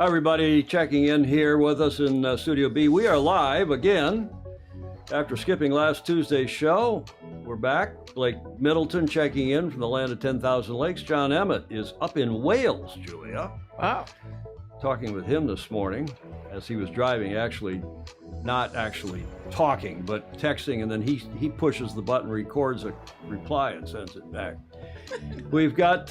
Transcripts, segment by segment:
Hi, everybody checking in here with us in Studio B. We are live again after skipping last Tuesday's show. We're back. Blake Middleton checking in from the land of 10,000 lakes. John Emmett is up in Wales, Julia. Wow. Talking with him this morning as he was driving, not actually talking, but texting, and then he pushes the button, records a reply, and sends it back. We've got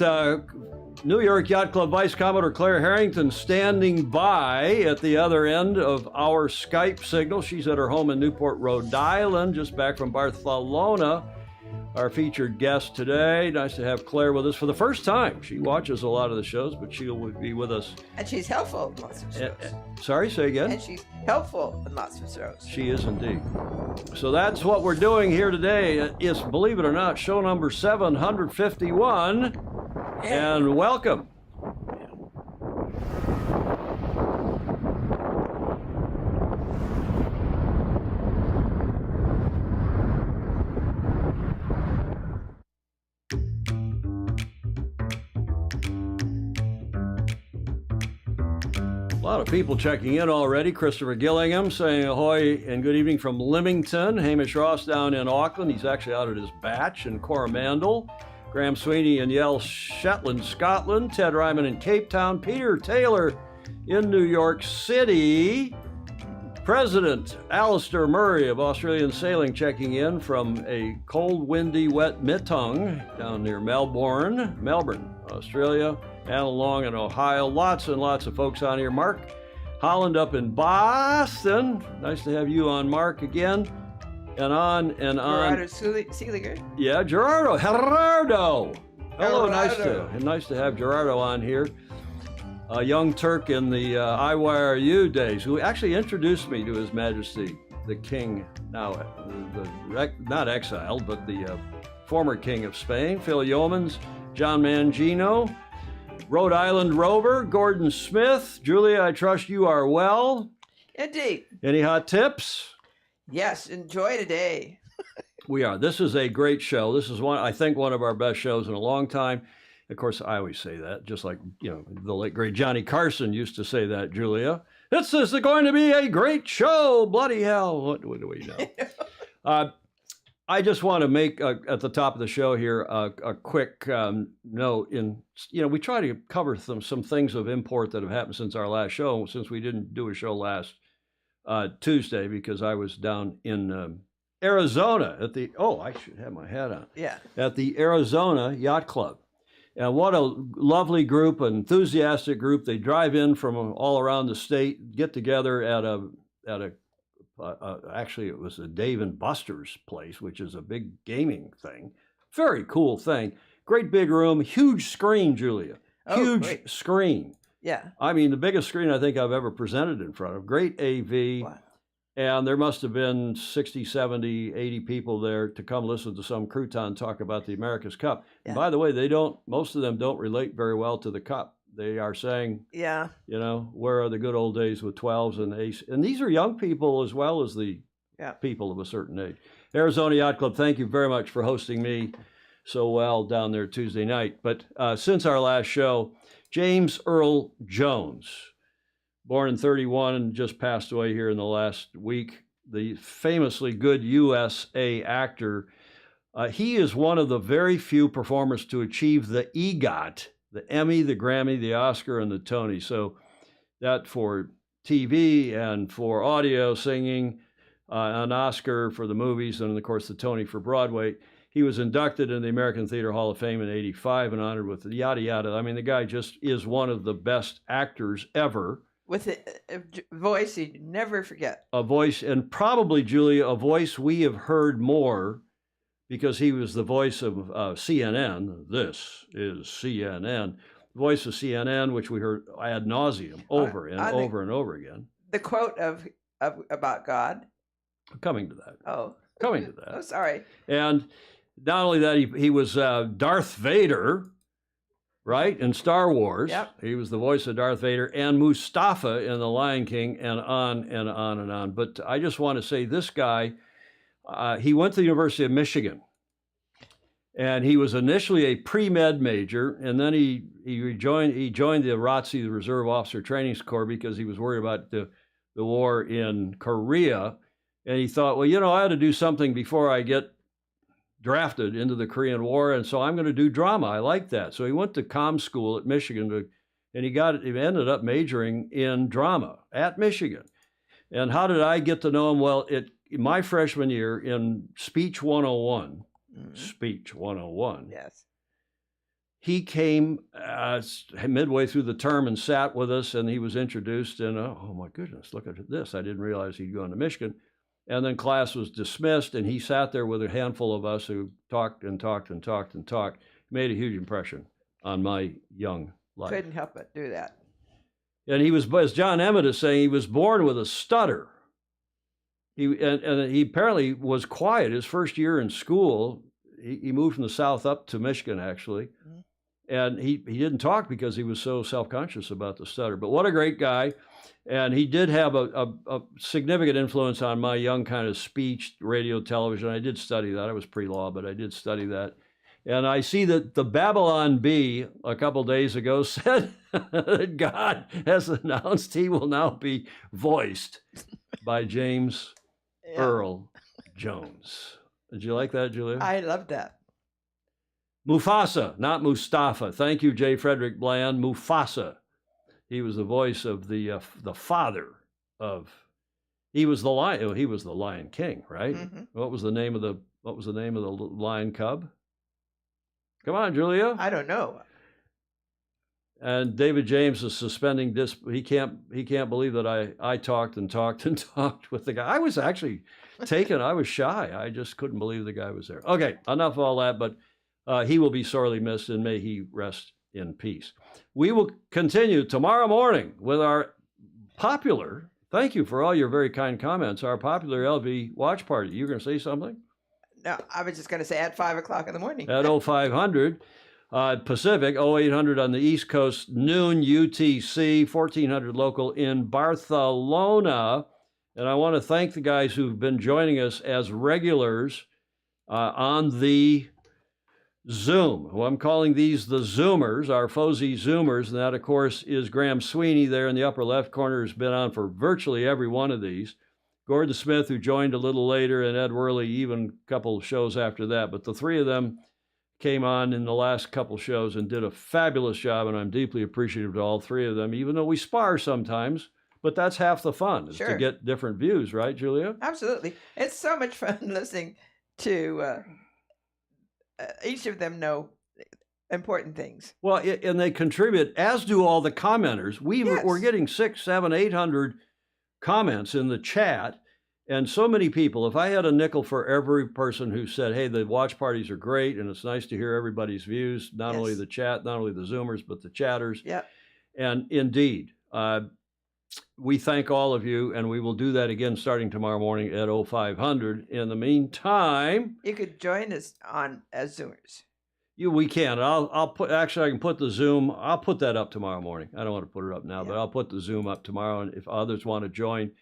New York Yacht Club Vice Commodore Clare Harrington standing by at the other end of our Skype signal. She's at her home in Newport, Rhode Island, just back from Barcelona. Our featured guest today. Nice to have Claire with us for the first time. She watches a lot of the shows, but she'll be with us. And she's helpful in lots of shows. Sorry, say again? And she's helpful in lots of shows. She is indeed. So that's what we're doing here today. It's, believe it or not, show number 751. Yeah. And welcome. A lot of people checking in already. Christopher Gillingham saying ahoy and good evening from Leamington. Hamish Ross down in Auckland. He's actually out at his batch in Coromandel. Graham Sweeney in Yell, Shetland, Scotland. Ted Ryman in Cape Town. Peter Taylor in New York City. President Alistair Murray of Australian Sailing checking in from a cold, windy, wet Mittung down near Melbourne, Australia. Alan Long in Ohio. Lots and lots of folks on here. Mark Holland up in Boston. Nice to have you on, Mark, again. And on and on. Gerardo Seeliger. Yeah, Gerardo. Hello, Gerardo. nice to have Gerardo on here. A young Turk in the IYRU days, who actually introduced me to His Majesty, the King, now not exiled, but the former King of Spain, Phil Yeomans, John Mangino, Rhode Island Rover, Gordon Smith. Julia, I trust you are well. Indeed. Any hot tips? Yes, enjoy today. We are. This is a great show. This is I think one of our best shows in a long time. Of course, I always say that, just like, the late great Johnny Carson used to say that, Julia. This is going to be a great show. Bloody hell. What do we know? I just want to make, at the top of the show here, a quick note. We try to cover some things of import that have happened since our last show, since we didn't do a show last Tuesday because I was down in Arizona at I should have my hat on. Yeah. At the Arizona Yacht Club. And what a lovely group, an enthusiastic group. They drive in from all around the state, get together at a actually, it was a Dave and Buster's place, which is a big gaming thing. Very cool thing. Great big room, huge screen, Julia. Huge great. Screen. Yeah. I mean, the biggest screen I think I've ever presented in front of. Great AV. Wow. And there must have been 60, 70, 80 people there to come listen to some crouton talk about the America's Cup. Yeah. And by the way, most of them don't relate very well to the Cup. They are saying, yeah, where are the good old days with 12s and ace? And these are young people as well as the people of a certain age. Arizona Yacht Club, thank you very much for hosting me so well down there Tuesday night. But since our last show, James Earl Jones, born in 1931 and just passed away here in the last week, the famously good USA actor. He is one of the very few performers to achieve the EGOT, the Emmy, the Grammy, the Oscar, and the Tony. So that for TV and for audio singing, an Oscar for the movies, and of course the Tony for Broadway. He was inducted in the American Theater Hall of Fame in '85 and honored with the yada yada. I mean, the guy just is one of the best actors ever. With a voice you never forget. A voice, and probably, Julia, a voice we have heard more because he was the voice of CNN. This is CNN. The voice of CNN, which we heard ad nauseum over and over again. The quote about God. Coming to that. Oh. Coming to that. Oh, sorry. And not only that, he was Darth Vader, right, in Star Wars. Yep. He was the voice of Darth Vader and Mustafa in The Lion King, and on and on and on. But I just want to say this guy, he went to the University of Michigan. And he was initially a pre-med major, and then he joined the ROTC, the Reserve Officer Training Corps, because he was worried about the war in Korea. And he thought, well, I ought to do something before I get drafted into the Korean War, and so I'm going to do drama. I like that. So he went to comm school at Michigan, and he ended up majoring in drama at Michigan. And how did I get to know him? Well, my freshman year in Speech 101, Speech 101. Yes. He came midway through the term and sat with us, and he was introduced, and oh my goodness, look at this. I didn't realize he'd gone to Michigan. And then class was dismissed, and he sat there with a handful of us who talked and talked and talked and talked. Made a huge impression on my young life. Couldn't help but do that. And he was, as John Emmett is saying, he was born with a stutter. And he apparently was quiet his first year in school. He moved from the South up to Michigan, actually. Mm-hmm. And he didn't talk because he was so self-conscious about the stutter. But what a great guy. And he did have a significant influence on my young kind of speech, radio, television. I did study that. I was pre-law, but I did study that. And I see that the Babylon Bee a couple days ago said that God has announced he will now be voiced by James Earl Jones. Did you like that, Julia? I love that. Mufasa, not Mustafa. Thank you, J. Frederick Bland. Mufasa. He was the voice of the father of. He was the lion. He was the Lion King, right? Mm-hmm. What was the name of the lion cub? Come on, Julia. I don't know. And David James is suspending this. He can't believe that I talked and talked and talked with the guy. I was actually taken. I was shy. I just couldn't believe the guy was there. Okay, enough of all that. But he will be sorely missed, and may he rest in peace. We will continue tomorrow morning with our popular. Thank you for all your very kind comments. Our popular LV watch party. You were going to say something? No, I was just going to say at 5 o'clock in the morning. At 0500 Pacific, 0800 on the East Coast, noon UTC, 1400 local in Barcelona. And I want to thank the guys who've been joining us as regulars on the Zoom. Well, I'm calling these the Zoomers, our Fozy Zoomers. And that, of course, is Graham Sweeney there in the upper left corner, has been on for virtually every one of these. Gordon Smith, who joined a little later, and Ed Worley, even a couple of shows after that. But the three of them came on in the last couple shows and did a fabulous job, and I'm deeply appreciative to all three of them, even though we spar sometimes. But that's half the fun, is to get different views, right, Julia? Absolutely. It's so much fun listening to each of them know important things. Well, and they contribute, as do all the commenters. We're getting 600, 700, 800 comments in the chat, and so many people. If I had a nickel for every person who said, hey, the watch parties are great, and it's nice to hear everybody's views, not only the chat, not only the Zoomers, but the chatters. Yeah. And indeed, we thank all of you, and we will do that again starting tomorrow morning at 0500. In the meantime, you could join us on as Zoomers. We can. I'll put. Actually, I can put the Zoom. I'll put that up tomorrow morning. I don't want to put it up now, but I'll put the Zoom up tomorrow, and if others want to join.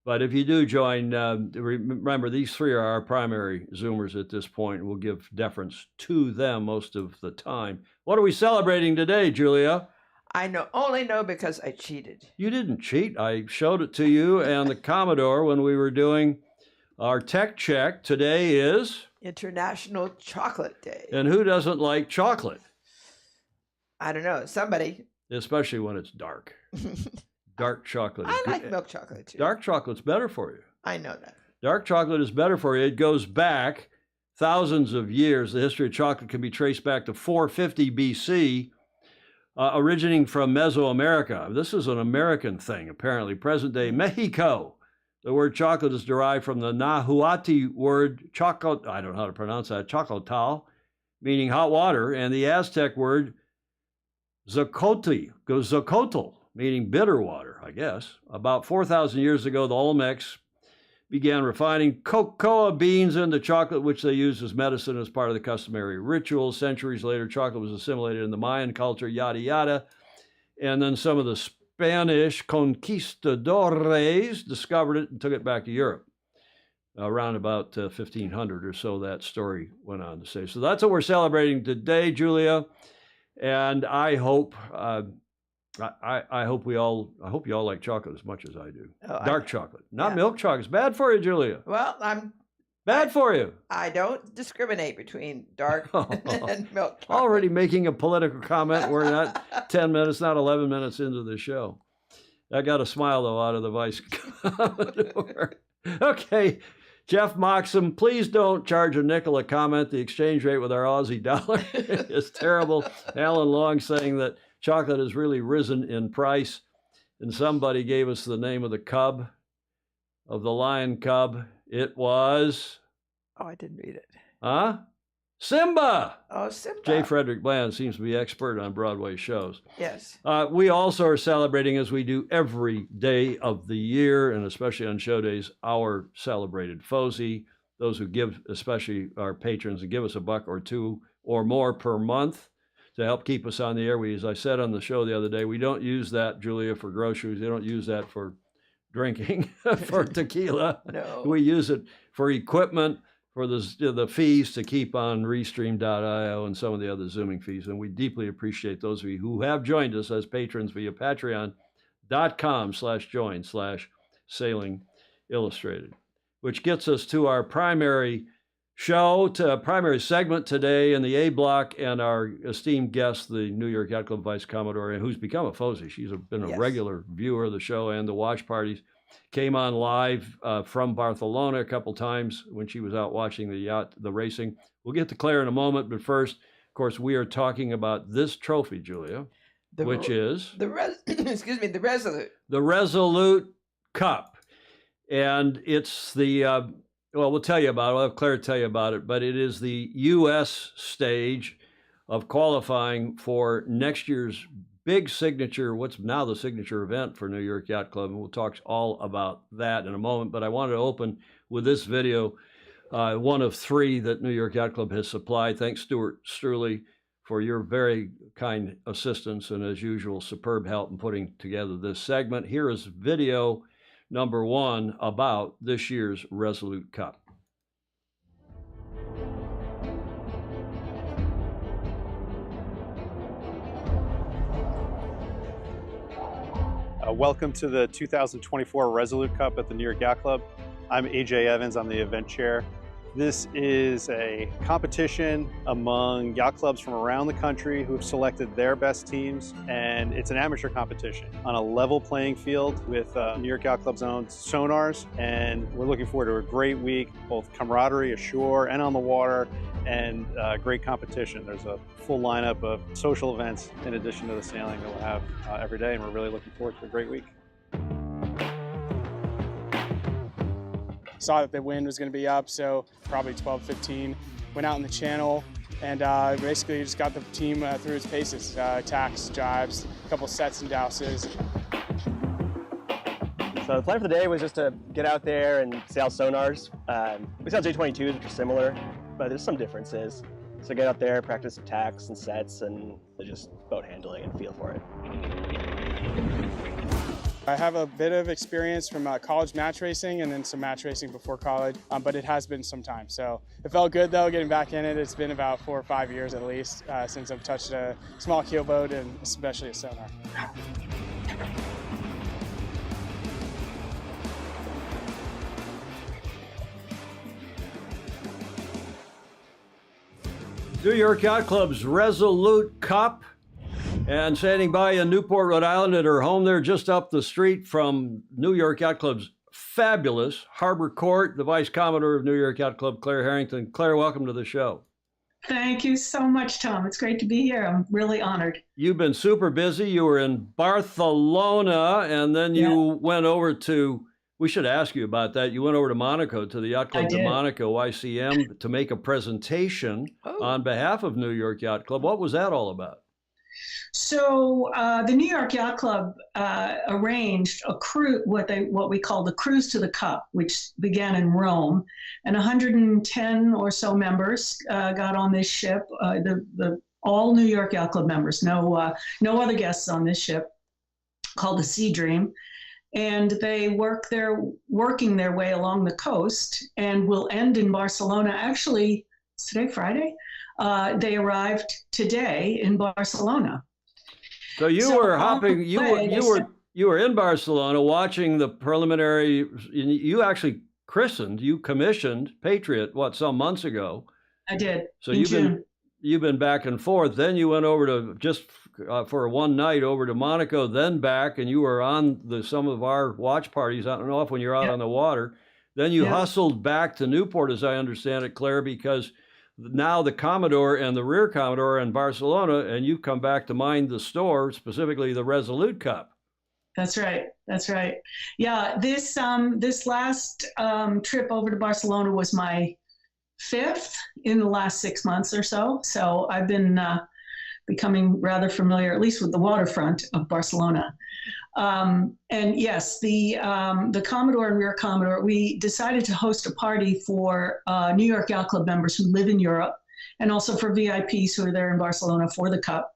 But if you do join, remember these three are our primary Zoomers at this point. We'll give deference to them most of the time. What are we celebrating today, Julia? I only know because I cheated. You didn't cheat. I showed it to you and the Commodore when we were doing our tech check. Today is International Chocolate Day. And who doesn't like chocolate? I don't know. Somebody. Especially when it's dark. Dark chocolate. I like milk chocolate too. Dark chocolate's better for you. I know that. Dark chocolate is better for you. It goes back thousands of years. The history of chocolate can be traced back to 450 BC. Originating from Mesoamerica. This is an American thing, apparently. Present-day Mexico. The word chocolate is derived from the Nahuatl word chocolate, I don't know how to pronounce that, chocotal, meaning hot water, and the Aztec word zocotl, meaning bitter water, I guess. About 4,000 years ago, the Olmecs began refining cocoa beans into chocolate, which they used as medicine as part of the customary ritual. Centuries later, chocolate was assimilated in the Mayan culture, yada, yada. And then some of the Spanish conquistadores discovered it and took it back to Europe. around about 1500 or so, that story went on to say. So that's what we're celebrating today, Julia. And I hope I hope you all like chocolate as much as I do. Dark chocolate, not milk chocolate. It's bad for you, Julia. Well, bad for you. I don't discriminate between dark and milk chocolate. Already making a political comment. We're not 10 minutes, not 11 minutes into the show. I got a smile, though, out of the Vice Commodore. Okay, Jeff Moxham, please don't charge a nickel a comment. The exchange rate with our Aussie dollar is terrible. Alan Long saying that chocolate has really risen in price. And somebody gave us the name of the cub, of the lion cub. It was... Oh, I didn't read it. Huh? Simba! Oh, Simba. J. Frederick Bland seems to be expert on Broadway shows. Yes. We also are celebrating, as we do every day of the year, and especially on show days, our celebrated FOSI, those who give, especially our patrons, and give us $1 or $2 or more per month to help keep us on the air. As I said on the show the other day, we don't use that, Julia, for groceries. They don't use that for drinking, for tequila. No. We use it for equipment, for the fees to keep on Restream.io and some of the other Zooming fees. And we deeply appreciate those of you who have joined us as patrons via patreon.com/join/Sailing Illustrated, which gets us to our primary show, to primary segment today in the A block, and our esteemed guest, the New York Yacht Club Vice Commodore, who's become a FOSI. She's been a regular viewer of the show and the watch parties. Came on live from Barcelona a couple times when she was out watching the racing. We'll get to Clare in a moment, but first, of course, we are talking about this trophy, Julia, which is the Resolute. The Resolute Cup, and it's the we'll tell you about it. I'll have Clare tell you about it, but it is the U.S. stage of qualifying for next year's big signature, what's now the signature event for New York Yacht Club, and we'll talk all about that in a moment. But I wanted to open with this video, one of 3 that New York Yacht Club has supplied. Thanks, Stuart Struley, for your very kind assistance and, as usual, superb help in putting together this segment. Here is video number 1 about this year's Resolute Cup. Welcome to the 2024 Resolute Cup at the New York Yacht Club. I'm AJ Evans, I'm the event chair. This is a competition among yacht clubs from around the country who have selected their best teams, and it's an amateur competition on a level playing field with New York Yacht Club's own sonars, and we're looking forward to a great week, both camaraderie ashore and on the water, and great competition. There's a full lineup of social events in addition to the sailing that we'll have every day, and we're really looking forward to a great week. Saw that the wind was going to be up, so probably 12, 15. Went out in the channel and basically just got the team through its paces. Tacks, jives, a couple sets and douses. So the plan for the day was just to get out there and sail sonars. We sail J22s, which are similar, but there's some differences. So get out there, practice some tacks and sets, and just boat handling and feel for it. I have a bit of experience from college match racing and then some match racing before college, but it has been some time. So it felt good though, getting back in it. It's been about 4 or 5 years at least since I've touched a small keel boat and especially a sonar. New York Yacht Club's Resolute Cup. And standing by in Newport, Rhode Island at her home there just up the street from New York Yacht Club's fabulous Harbor Court, the Vice Commodore of New York Yacht Club, Clare Harrington. Clare, welcome to the show. Thank you so much, Tom. It's great to be here. I'm really honored. You've been super busy. You were in Barcelona, and then you went over to, we should ask you about that. You went over to Monaco, to the Yacht Club de Monaco, YCM, to make a presentation on behalf of New York Yacht Club. What was that all about? So the New York Yacht Club arranged a cruise, what we call the Cruise to the Cup, which began in Rome, and 110 or so members got on this ship. All New York Yacht Club members, no other guests on this ship, called the Sea Dream. and they working their way along the coast and will end in Barcelona. Actually, is today Friday? They arrived today in Barcelona. So you were hopping. You were in Barcelona watching the preliminary. You actually commissioned Patriot some months ago. I did. So you've been back and forth. Then you went over to just for one night over to Monaco, then back, and you were on some of our watch parties. I don't know if when you're out on the water. Then you hustled back to Newport, as I understand it, Claire, because now the Commodore and the Rear Commodore are in Barcelona, and you've come back to mind the store, specifically the Resolute Cup. That's right. That's right. Yeah, this last trip over to Barcelona was my 5th in the last 6 months or so. So I've been becoming rather familiar, at least with the waterfront of Barcelona. And yes, the Commodore and Rear Commodore, we decided to host a party for New York Yacht Club members who live in Europe, and also for VIPs who are there in Barcelona for the Cup.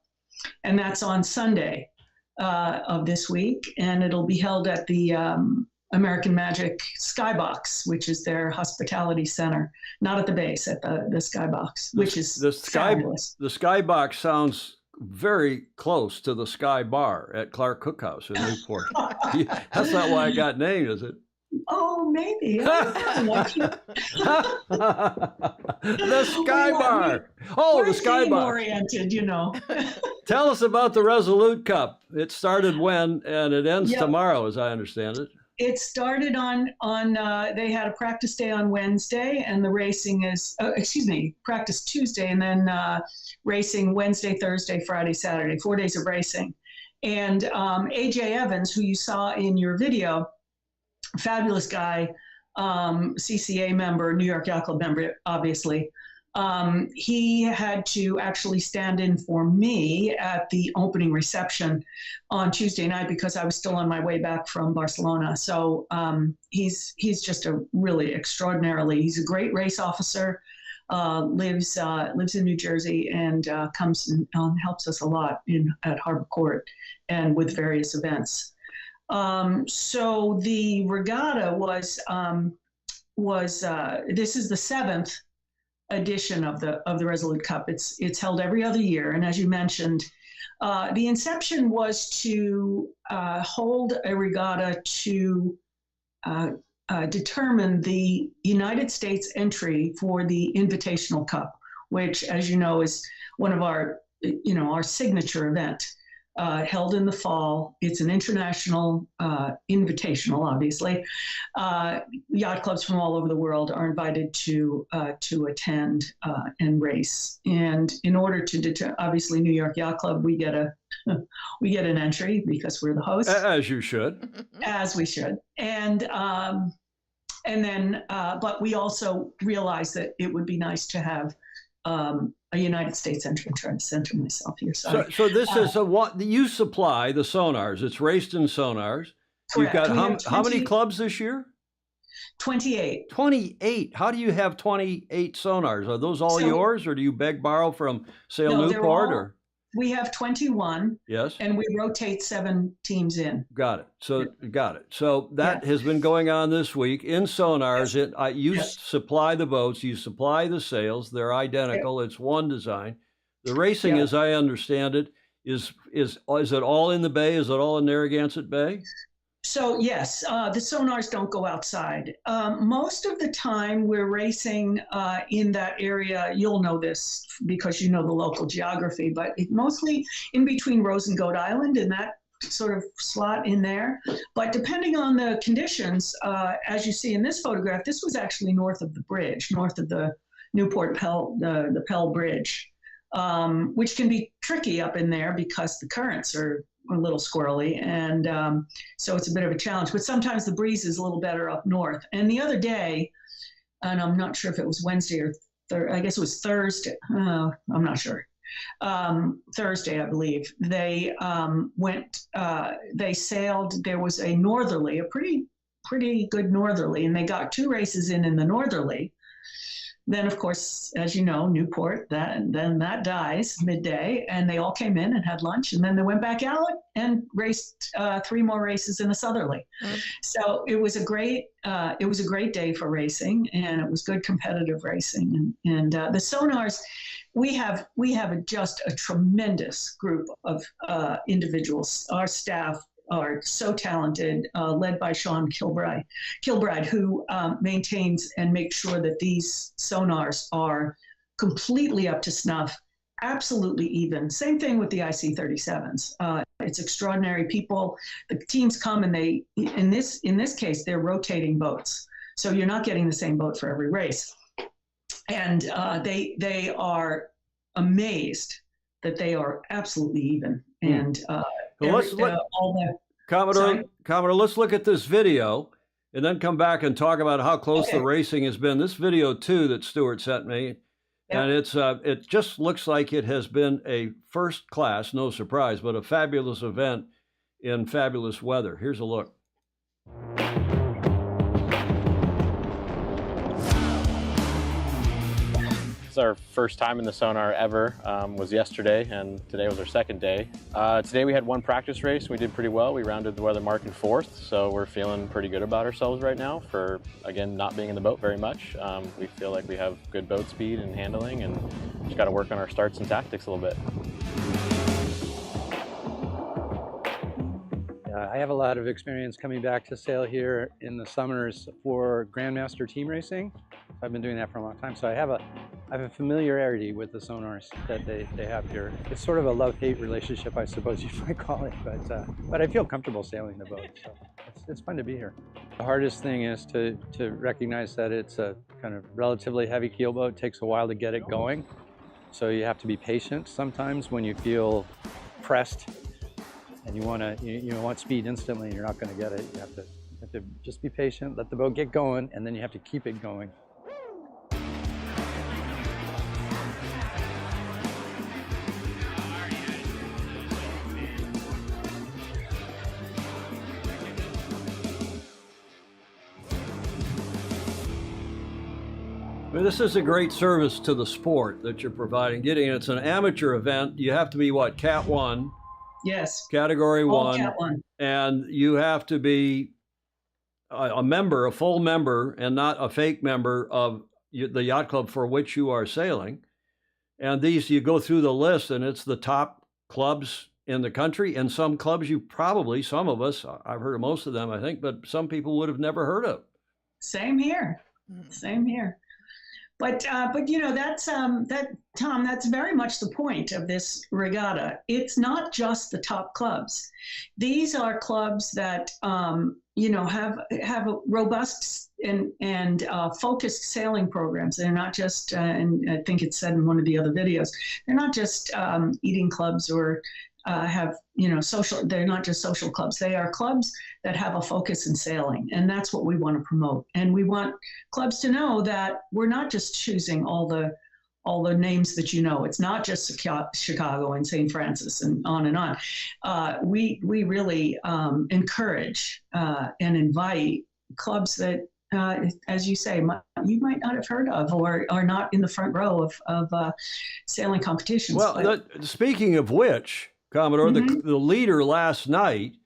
And that's on Sunday of this week, and it'll be held at the American Magic Skybox, which is their hospitality center, not at the base, at the Skybox, which is fabulous. The Skybox sounds very close to the Sky Bar at Clark Cookhouse in Newport. That's not why it got named, is it? Oh, maybe. The Sky Bar. Oh, the Sky Bar. Oriented, Tell us about the Resolute Cup. It started when, and it ends tomorrow, as I understand it. It started on they had a practice day on Wednesday, and the racing is, practice Tuesday, and then racing Wednesday, Thursday, Friday, Saturday, 4 days of racing. And AJ Evans, who you saw in your video, fabulous guy, CCA member, New York Yacht Club member, obviously. He had to actually stand in for me at the opening reception on Tuesday night because I was still on my way back from Barcelona. So he's just a really he's a great race officer, lives in New Jersey, and comes and helps us a lot at Harbor Court and with various events. So the regatta was this is the 7th edition of the Resolute Cup. It's held every other year, and as you mentioned, the inception was to hold a regatta to determine the United States entry for the Invitational Cup, which, as you know, is one of our signature event. Held in the fall. It's an international invitational, obviously. Yacht clubs from all over the world are invited to attend and race. And in order to obviously New York Yacht Club, we get an entry because we're the host. As you should. As we should. And then, but we also realized that it would be nice to have a United States entry. I'm trying to center myself here. Sorry. So this is what you supply the sonars. It's raced in sonars. Correct. You've got how many clubs this year? 28. 28. How do you have 28 sonars? Are those all yours, or do you borrow from Newport? Or we have 21. Yes. And we rotate 7 teams in. Got it. So that has been going on this week in sonars. Yes. You supply the boats, you supply the sails. They're identical. It's one design. The racing, as I understand it, is it all in the bay? Is it all in Narragansett Bay? So yes, the sonars don't go outside. Most of the time we're racing in that area. You'll know this because you know the local geography, but mostly in between Rose and Goat Island, in that sort of slot in there. But depending on the conditions, as you see in this photograph, this was actually north of the bridge, north of the Newport Pell, the Pell Bridge, which can be tricky up in there because the currents are a little squirrely, and so it's a bit of a challenge. But sometimes the breeze is a little better up north. And the other day, and I'm not sure if it was Wednesday or I guess it was Thursday. I'm not sure. Thursday, I believe. They they sailed. There was a northerly, a pretty good northerly, and they got 2 races in the northerly. Then, of course, as you know, Newport, then that dies midday, and they all came in and had lunch, and then they went back out and raced 3 more races in the Southerly. Mm-hmm. So it was a great day for racing, and it was good competitive racing. And the Sonars, we have just a tremendous group of individuals. Our staff are so talented, led by Sean Kilbride, who maintains and makes sure that these sonars are completely up to snuff, absolutely even. Same thing with the IC-37s. It's extraordinary people. The teams come and they, in this case, they're rotating boats. So you're not getting the same boat for every race. And they are amazed that they are absolutely even. And Commodore, let's look at this video and then come back and talk about how close the racing has been. This video too that Stuart sent me, and it just looks like it has been a first class, no surprise, but a fabulous event in fabulous weather. Here's a look. Our first time in the sonar ever was yesterday, and today was our second day. Today we had 1 practice race. We did pretty well. We rounded the weather mark in 4th, so we're feeling pretty good about ourselves right now for, again, not being in the boat very much. We feel like we have good boat speed and handling, and just got to work on our starts and tactics a little bit. I have a lot of experience coming back to sail here in the summers for Grandmaster team racing. I've been doing that for a long time, so I have a familiarity with the sonars that they have here. It's sort of a love-hate relationship, I suppose you might call it, but I feel comfortable sailing the boat, so it's fun to be here. The hardest thing is to recognize that it's a kind of relatively heavy keel boat. It takes a while to get it going, so you have to be patient sometimes when you feel pressed and you want speed instantly and you're not going to get it. You have to just be patient, let the boat get going, and then you have to keep it going. This is a great service to the sport that you're providing. It's an amateur event. You have to be what, Cat 1? Yes. Category All 1. Cat 1. And you have to be a member, a full member, and not a fake member of the yacht club for which you are sailing. And these, you go through the list, and it's the top clubs in the country. And some clubs some of us, I've heard of most of them, I think, but some people would have never heard of. Same here. Same here. But that's Tom, that's very much the point of this regatta. It's not just the top clubs. These are clubs that have a robust and focused sailing programs. They're not just, and I think it's said in one of the other videos, they're not just eating clubs or social. They're not just social clubs. They are clubs that have a focus in sailing, and that's what we want to promote. And we want clubs to know that we're not just choosing all the names that you know. It's not just Chicago and St. Francis and on and on. We really encourage and invite clubs that, as you say, you might not have heard of or are not in the front row of sailing competitions. Well, speaking of which, Commodore, the leader last night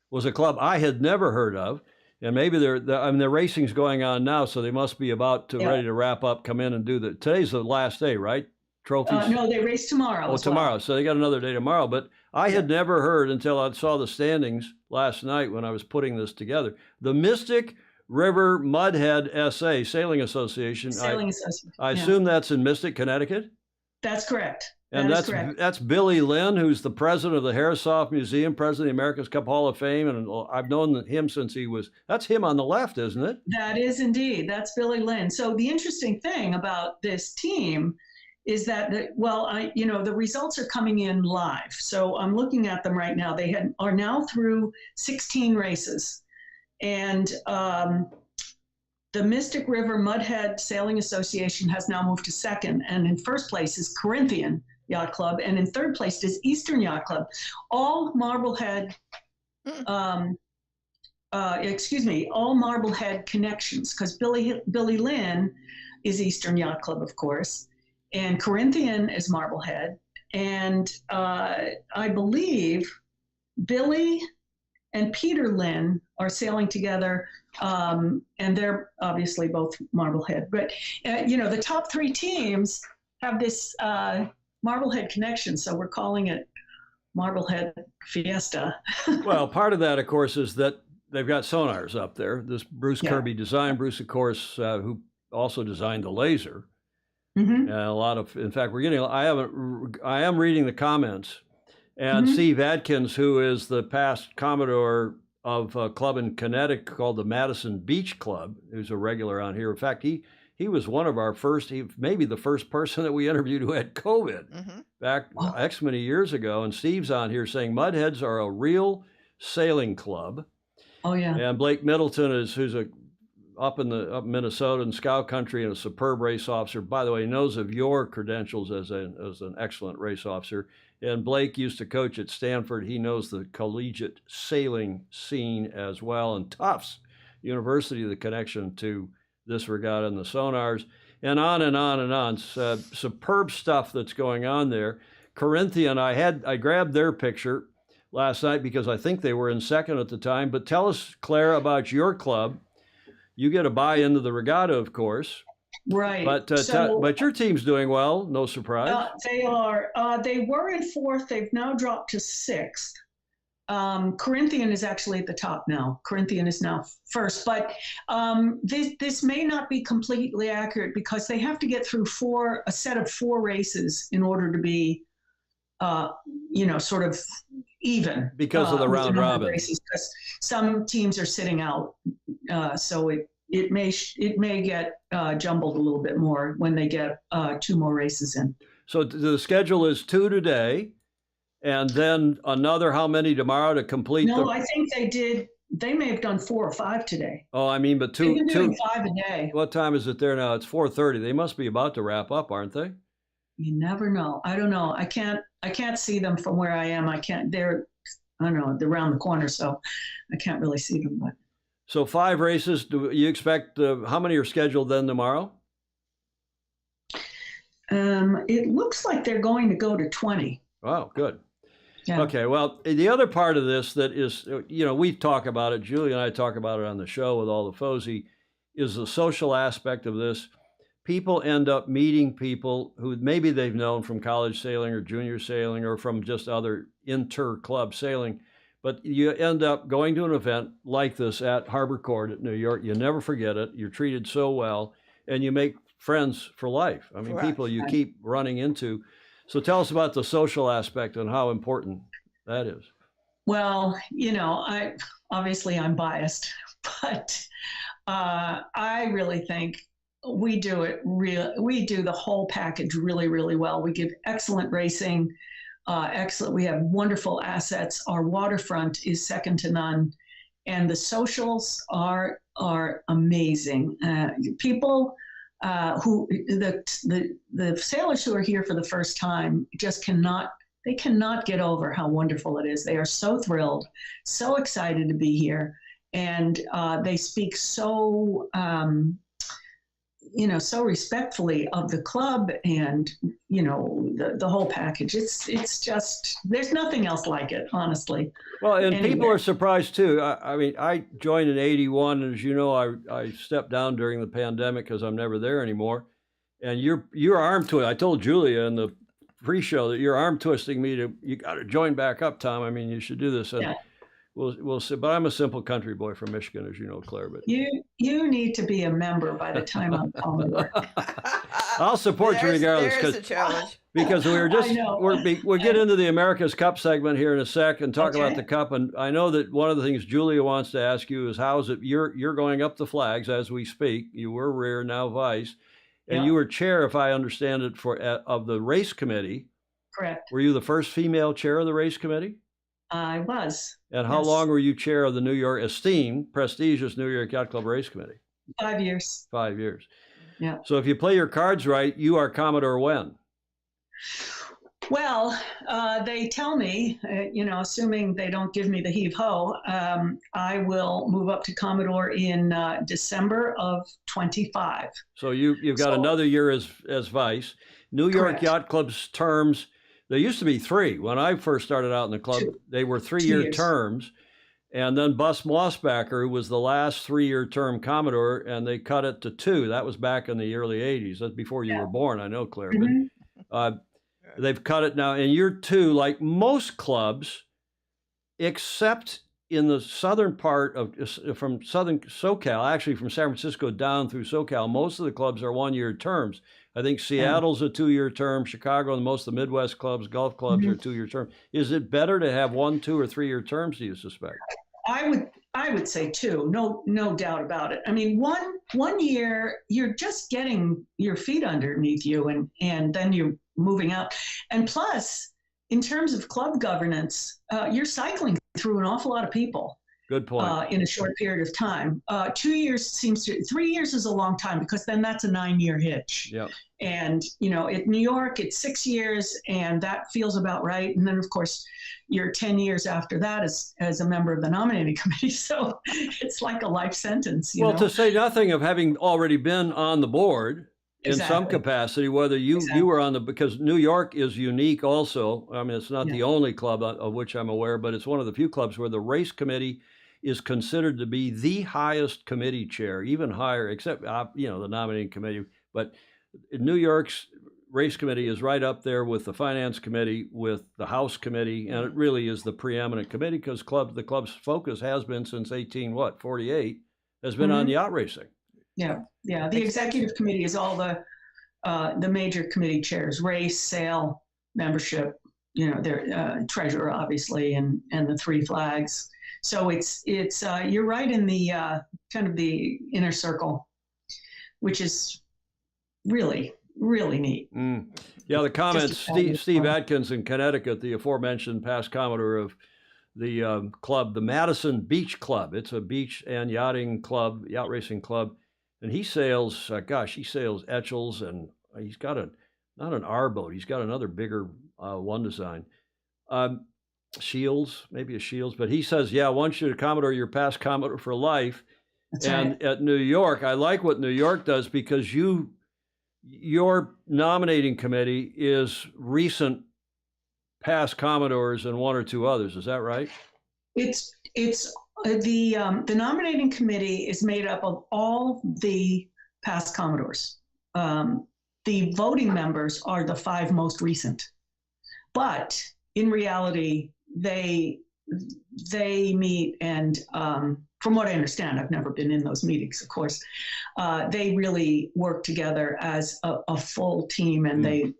was a club I had never heard of, and maybe the racing's going on now, so they must be ready to wrap up, come in and do today's the last day, right? Trophies? No, they race tomorrow. Tomorrow. So they got another day tomorrow. But I had never heard until I saw the standings last night when I was putting this together. The Mystic River Mudhead SA Sailing Association. I assume that's in Mystic, Connecticut? That's correct. And that's Billy Lynn, who's the president of the Harrisoff Museum, president of the America's Cup Hall of Fame, and I've known him since that's him on the left, isn't it? That is indeed. That's Billy Lynn. So the interesting thing about this team is that, the results are coming in live. So I'm looking at them right now. They are now through 16 races. And the Mystic River Mudhead Sailing Association has now moved to second. And in first place is Corinthian Yacht Club. And in third place is Eastern Yacht Club. All Marblehead, all Marblehead connections, because Billy Lynn is Eastern Yacht Club, of course, and Corinthian is Marblehead, and I believe Billy and Peter Lynn are sailing together, and they're obviously both Marblehead. But the top 3 teams have this Marblehead connection, so we're calling it Marblehead Fiesta. Well, part of that, of course, is that they've got sonars up there. This Bruce Kirby design. Bruce, of course, who also designed the laser. Mm-hmm. And a lot of, in fact, I am reading the comments, and Steve Adkins, who is the past Commodore of a club in Connecticut called the Madison Beach Club, who's a regular on here. In fact, he was one of our first, maybe the first person that we interviewed who had COVID back X many years ago. And Steve's on here saying Mudheads are a real sailing club. Oh yeah. And Blake Middleton who's up in Minnesota in Scout Country and a superb race officer. By the way, he knows of your credentials as an excellent race officer. And Blake used to coach at Stanford. He knows the collegiate sailing scene as well. And Tufts University, the connection to this regatta and the sonars, and on and on and on. Superb stuff that's going on there. Corinthian, I grabbed their picture last night because I think they were in second at the time. But tell us, Claire, about your club. You get a buy into the regatta, of course. Right. But your team's doing well, no surprise. They are. They were in 4th. They've now dropped to 6th. Corinthian is actually at the top now. Corinthian is now 1st. But this may not be completely accurate because they have to get through a set of 4 races in order to be, sort of even. Because of the round robin. Races, because some teams are sitting out, so it may get jumbled a little bit more when they get 2 more races in. So the schedule is 2 today, and then another how many tomorrow to complete? No, I think they may have done 4 or 5 today. Oh, I mean, but They've been doing 5 a day. What time is it there now? It's 4:30. They must be about to wrap up, aren't they? You never know. I don't know. I can't see them from where I am. They're around the corner, so I can't really see them. But so 5 races. Do you expect? How many are scheduled then tomorrow? It looks like they're going to go to 20. Wow, good. Yeah. Okay, well, the other part of this that is, we talk about it, Julie and I talk about it on the show with all the FOSI, is the social aspect of this. People end up meeting people who maybe they've known from college sailing or junior sailing or from just other inter-club sailing, but you end up going to an event like this at Harbor Court at New York. You never forget it. You're treated so well, and you make friends for life. I mean, Correct. People you keep running into. So tell us about the social aspect and how important that is. Well, I'm biased, but I really think we do the whole package really, really well. We give excellent racing, we have wonderful assets. Our waterfront is second to none, and the socials are amazing. People the sailors who are here for the first time just cannot get over how wonderful it is. They are so thrilled, so excited to be here, and they speak so so respectfully of the club and the whole package. It's just, there's nothing else like it, honestly. Well, and people are surprised too. I mean, I joined in '81, and as you know, I stepped down during the pandemic because I'm never there anymore. And your arm twist. I told Julia in the pre-show that you're arm twisting me you got to join back up, Tom. I mean, you should do this. And yeah. We'll see. But I'm a simple country boy from Michigan, as you know, Claire. But you need to be a member by the time I'm Commodore. I'll support you regardless. There's a challenge. Because we'll get into the America's Cup segment here in a sec and talk about the Cup. And I know that one of the things Julia wants to ask you is how is it you're going up the flags as we speak. You were rear, now vice, and you were chair, if I understand it, of the race committee. Correct. Were you the first female chair of the race committee? I was. And how long were you chair of the New York, prestigious New York Yacht Club Race Committee? 5 years. 5 years. Yeah. So if you play your cards right, you are Commodore when? Well, they tell me, assuming they don't give me the heave-ho, I will move up to Commodore in December of 25. So you've got another year as vice. New York Correct. Yacht Club's terms, there used to be 3. When I first started out in the club, they were 3-year terms. And then Bus Mossbacker, who was the last 3-year term Commodore, and they cut it to 2. That was back in the early 80s. That's before you were born, I know, Claire. But they've cut it now. In year 2, like most clubs, except in the southern part from southern SoCal, actually from San Francisco down through SoCal, most of the clubs are 1-year terms. I think Seattle's a 2-year term. Chicago and most of the Midwest clubs, golf clubs, are 2-year terms. Is it better to have 1, 2, or 3-year terms, do you suspect? I would say 2, no doubt about it. I mean, one year you're just getting your feet underneath you, and then you're moving up. And plus, in terms of club governance, you're cycling through an awful lot of people. Good point. In a short period of time. 2 years 3 years is a long time, because then that's a 9-year hitch. Yep. And, at New York, it's 6 years, and that feels about right. And then, of course, you're 10 years after that as a member of the nominating committee. So it's like a life sentence. You know? To say nothing of having already been on the board in some capacity, whether you were on because New York is unique also. I mean, it's not the only club of which I'm aware, but it's one of the few clubs where the race committee is considered to be the highest committee chair, even higher, except, the nominating committee. But New York's race committee is right up there with the finance committee, with the House committee, and it really is the preeminent committee, because the club's focus has been since 1848 has been on yacht racing. Yeah. The executive committee is all the major committee chairs: race, sail, membership. Their treasurer, obviously, and the 3 flags. So it's you're right in the kind of the inner circle, which is really, really neat. Yeah, the comments, Steve Atkins in Connecticut, the aforementioned past Commodore of the club, the Madison Beach Club. It's a beach and yachting club, yacht racing club. And he sails, he sails Etchells, and he's got not an R boat, he's got another bigger one design. Shields, maybe a Shields, but he says, once you're a Commodore, you're past Commodore for life. That's and right. At New York, I like what New York does, because your nominating committee is recent past Commodores and 1 or 2 others. Is that right? It's the nominating committee is made up of all the past Commodores. The voting members are the 5 most recent, but in reality, they meet, and from what I understand, I've never been in those meetings, of course, they really work together as a full team, and they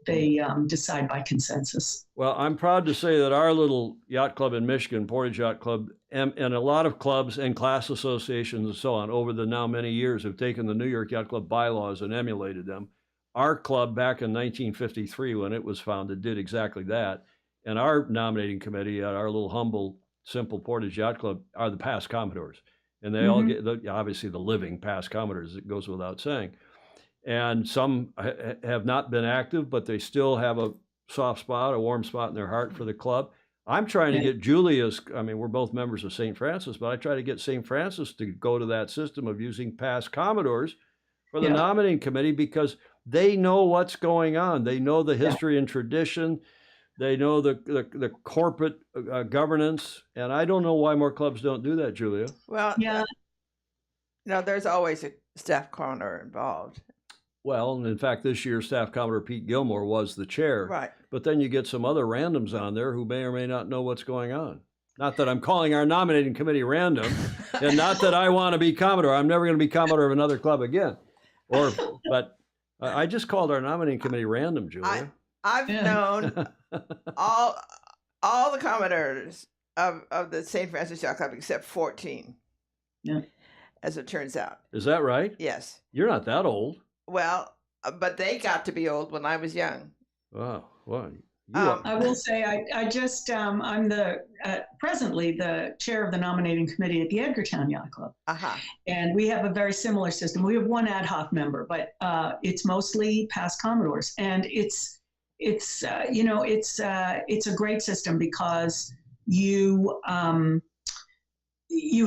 decide by consensus. Well, I'm proud to say that our little yacht club in Michigan, Portage Yacht Club, and a lot of clubs and class associations and so on over the now many years have taken the New York Yacht Club bylaws and emulated them. Our club back in 1953, when it was founded, did exactly that. And our nominating committee at our little humble, simple Portage Yacht Club are the past Commodores. And they all get, obviously, the living past Commodores, it goes without saying. And some have not been active, but they still have a soft spot, a warm spot in their heart for the club. I'm trying to get Julia's, we're both members of St. Francis, but I try to get St. Francis to go to that system of using past Commodores for the nominating committee, because they know what's going on. They know the history and tradition. They know the corporate governance, and I don't know why more clubs don't do that, Julia. Well, there's always a staff Commodore involved. Well, and in fact, this year, Staff Commodore Pete Gilmore was the chair. Right. But then you get some other randoms on there who may or may not know what's going on. Not that I'm calling our nominating committee random, and not that I want to be Commodore. I'm never going to be Commodore of another club again. But I just called our nominating committee random, Julia. I've known all the Commodores of the St. Francis Yacht Club except 14. Yeah. As it turns out. Is that right? Yes. You're not that old. Well, but they got to be old when I was young. Wow. Well, I will say I'm presently the chair of the nominating committee at the Edgartown Yacht Club. And we have a very similar system. We have 1 ad hoc member, but it's mostly past Commodores. And it's it's it's a great system because you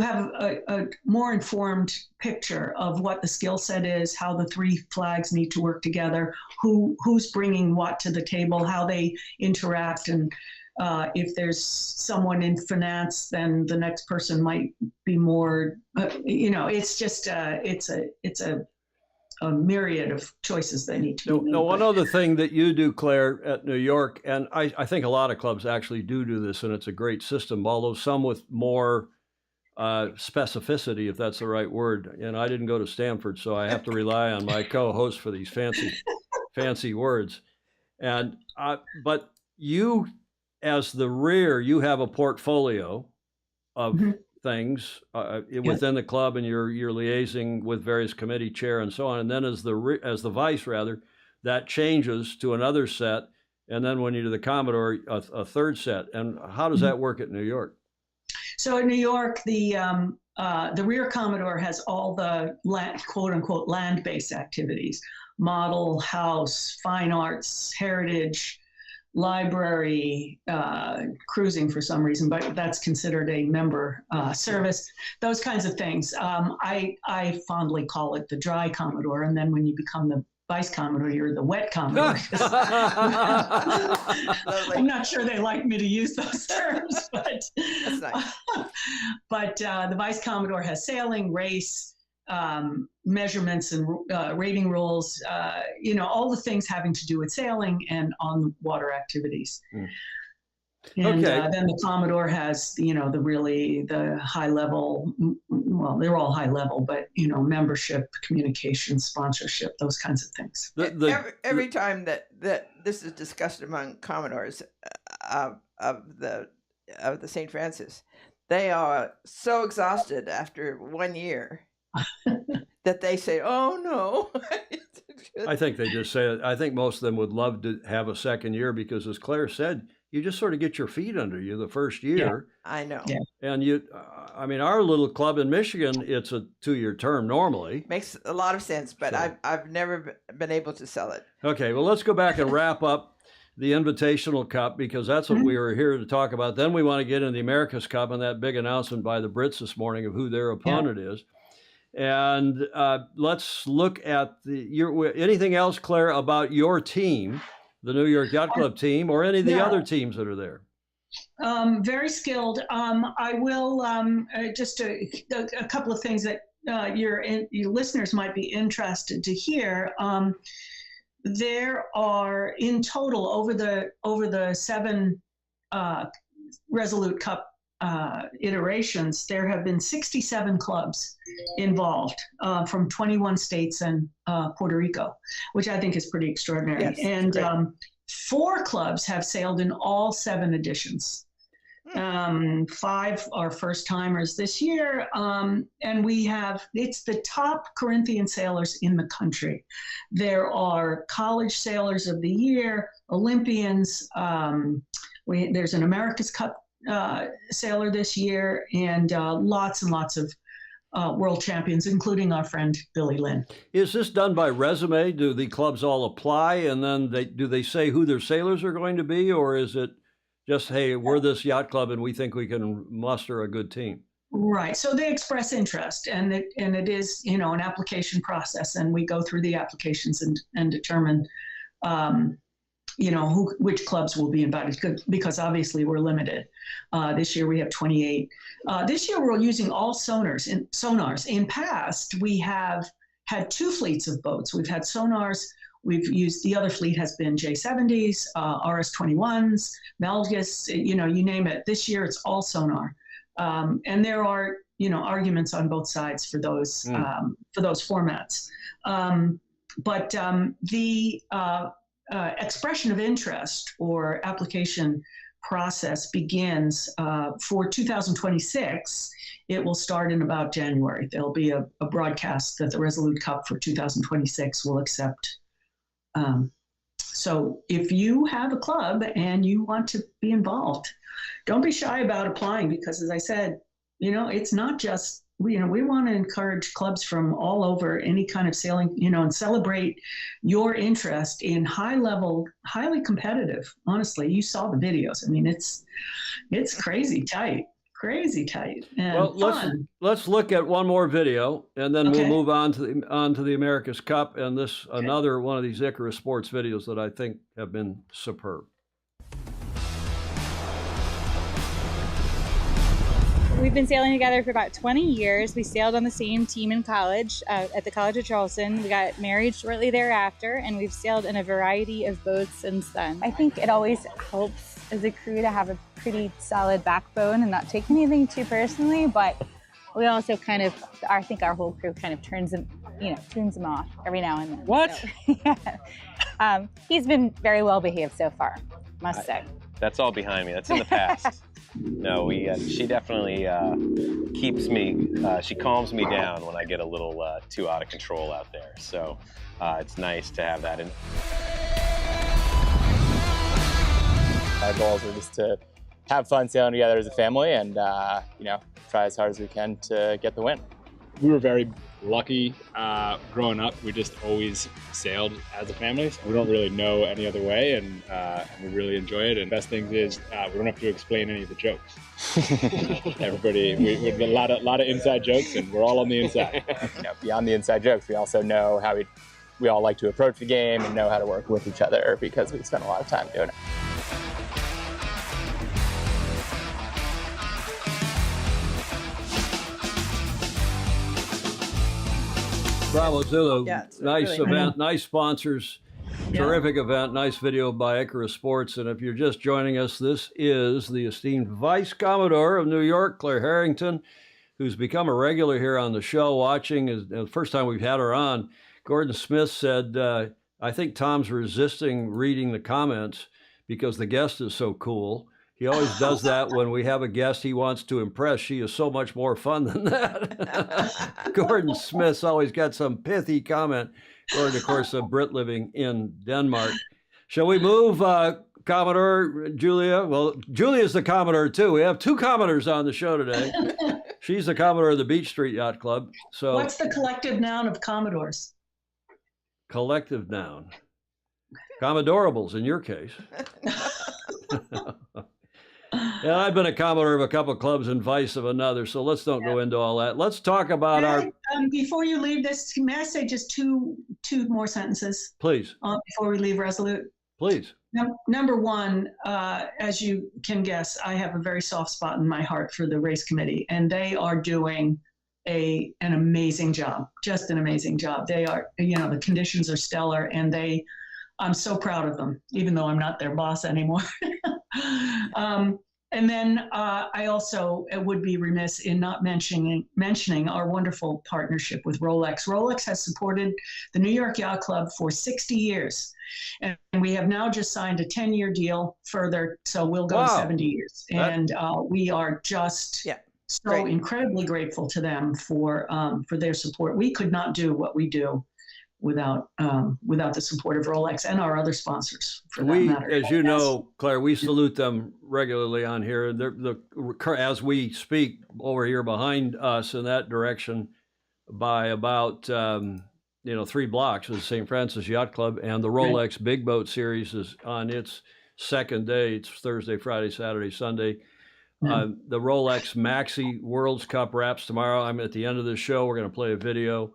have a more informed picture of what the skill set is, how the three flags need to work together, who's bringing what to the table, how they interact, and if there's someone in finance, then the next person might be more. It's just it's a myriad of choices they need to be made. One other thing that you do, Claire, at New York, and I think a lot of clubs actually do this, and it's a great system, although some with more specificity, if that's the right word. And I didn't go to Stanford, so I have to rely on my co-host for these fancy words. And but you, as the rear, you have a portfolio of things within the club, and you're liaising with various committee chair and so on. And then as the vice, rather, that changes to another set, and then when you're the Commodore, a third set. And how does that work at New York? So in New York, the rear Commodore has all the quote unquote land-based activities: model, house, fine arts, heritage, library, cruising for some reason, but that's considered a member service, those kinds of things. I fondly call it the dry Commodore, and then when you become the Vice Commodore, you're the wet Commodore. I'm not sure they like me to use those terms, but That's nice. but the Vice Commodore has sailing, race, measurements and rating rules, all the things having to do with sailing and on water activities. And then the Commodore has, the high level, well, they're all high level, but, membership, communication, sponsorship, those kinds of things. Every time that this is discussed among Commodores of the St. Francis, they are so exhausted after 1 year that they say, "Oh no." I think they just say it. I think most of them would love to have a second year because, as Claire said, you just sort of get your feet under you the first year. Yeah, I know. Yeah. And our little club in Michigan, it's a 2-year term normally. Makes a lot of sense, but I've never been able to sell it. Okay, well, let's go back and wrap up the Invitational Cup, because that's what we were here to talk about. Then we want to get into the America's Cup and that big announcement by the Brits this morning of who their opponent is. And let's look at anything else, Claire, about your team, the New York Yacht Club team, or any of the other teams that are there. Very skilled. I will just a couple of things that your listeners might be interested to hear. There are in total over the 7 Resolute Cup iterations, there have been 67 clubs involved from 21 states and Puerto Rico, which I think is pretty extraordinary. Yes, and 4 clubs have sailed in all 7 editions. 5 are first timers this year, and it's the top Corinthian sailors in the country. There are college sailors of the year, Olympians. There's an America's Cup sailor this year, and lots and lots of world champions, including our friend Billy Lynn. Is this done by resume? Do the clubs all apply, and then do they say who their sailors are going to be, or is it just, hey, we're this yacht club and we think we can muster a good team? Right. So they express interest, and it is, an application process, and we go through the applications and determine which clubs will be invited, because obviously we're limited. This year we have 28. This year we're using all sonars. In past, we have had 2 fleets of boats. We've had sonars. We've used, the other fleet has been J70s, RS21s, Melgus, you name it. This year it's all sonar. And there are, arguments on both sides for those formats. But the expression of interest or application process begins for 2026. It will start in about January. There'll be a broadcast that the Resolute Cup for 2026 will accept. So if you have a club and you want to be involved, don't be shy about applying, because as I said, it's not just we want to encourage clubs from all over any kind of sailing, and celebrate your interest in high level, highly competitive. Honestly, you saw the videos. I mean, it's crazy tight and Well, fun. let's look at one more video, and then we'll move on to the America's Cup and another one of these Icarus Sports videos that I think have been superb. We've been sailing together for about 20 years. We sailed on the same team in college at the College of Charleston. We got married shortly thereafter, and we've sailed in a variety of boats since then. I think it always helps as a crew to have a pretty solid backbone and not take anything too personally, but we also I think our whole crew kind of turns him off every now and then. What? So, yeah. He's been very well behaved so far, must say. That's all behind me. That's in the past. No, she definitely keeps me, she calms me down when I get a little too out of control out there. So it's nice to have that in. Our goals are just to have fun sailing together as a family and, try as hard as we can to get the win. We were very lucky growing up. We just always sailed as a family. We don't really know any other way, and we really enjoy it. And the best thing is we don't have to explain any of the jokes. Everybody, we a lot of inside jokes, and we're all on the inside. Beyond the inside jokes, we also know how we all like to approach the game and know how to work with each other because we spend a lot of time doing it. Bravo Zulu. Yeah, it's nice really event, nice sponsors, terrific event, nice video by Icarus Sports. And if you're just joining us, this is the esteemed Vice Commodore of New York, Clare Harrington, who's become a regular here on the show watching. The first time we've had her on, Gordon Smith said, I think Tom's resisting reading the comments because the guest is so cool. He always does that when we have a guest he wants to impress. She is so much more fun than that. Gordon Smith's always got some pithy comment. Gordon, of course, a Brit living in Denmark. Shall we move, Commodore Julia? Well, Julia's the Commodore, too. We have two Commodores on the show today. She's the Commodore of the Beach Street Yacht Club. So, what's the collective noun of Commodores? Collective noun. Commodorables, in your case. Yeah, I've been a Commodore of a couple of clubs and Vice of another, so let's don't go into all that. Let's talk about before you leave this, may I say just two more sentences? Please. Before we leave Resolute? Please. Number one, as you can guess, I have a very soft spot in my heart for the race committee, and they are doing an amazing job, just an amazing job. They are, the conditions are stellar, and I'm so proud of them, even though I'm not their boss anymore. And then I also would be remiss in not mentioning our wonderful partnership with Rolex. Rolex has supported the New York Yacht Club for 60 years. And we have now just signed a 10-year deal further, so we'll go 70 years. And we are just so incredibly grateful to them for their support. We could not do what we do without the support of Rolex and our other sponsors, for that matter. As you know, Claire, we salute them regularly on here. As we speak over here behind us in that direction, by about 3 blocks is St. Francis Yacht Club, and the Rolex Big Boat Series is on its second day. It's Thursday, Friday, Saturday, Sunday. The Rolex Maxi World's Cup wraps tomorrow. I'm at the end of this show. We're going to play a video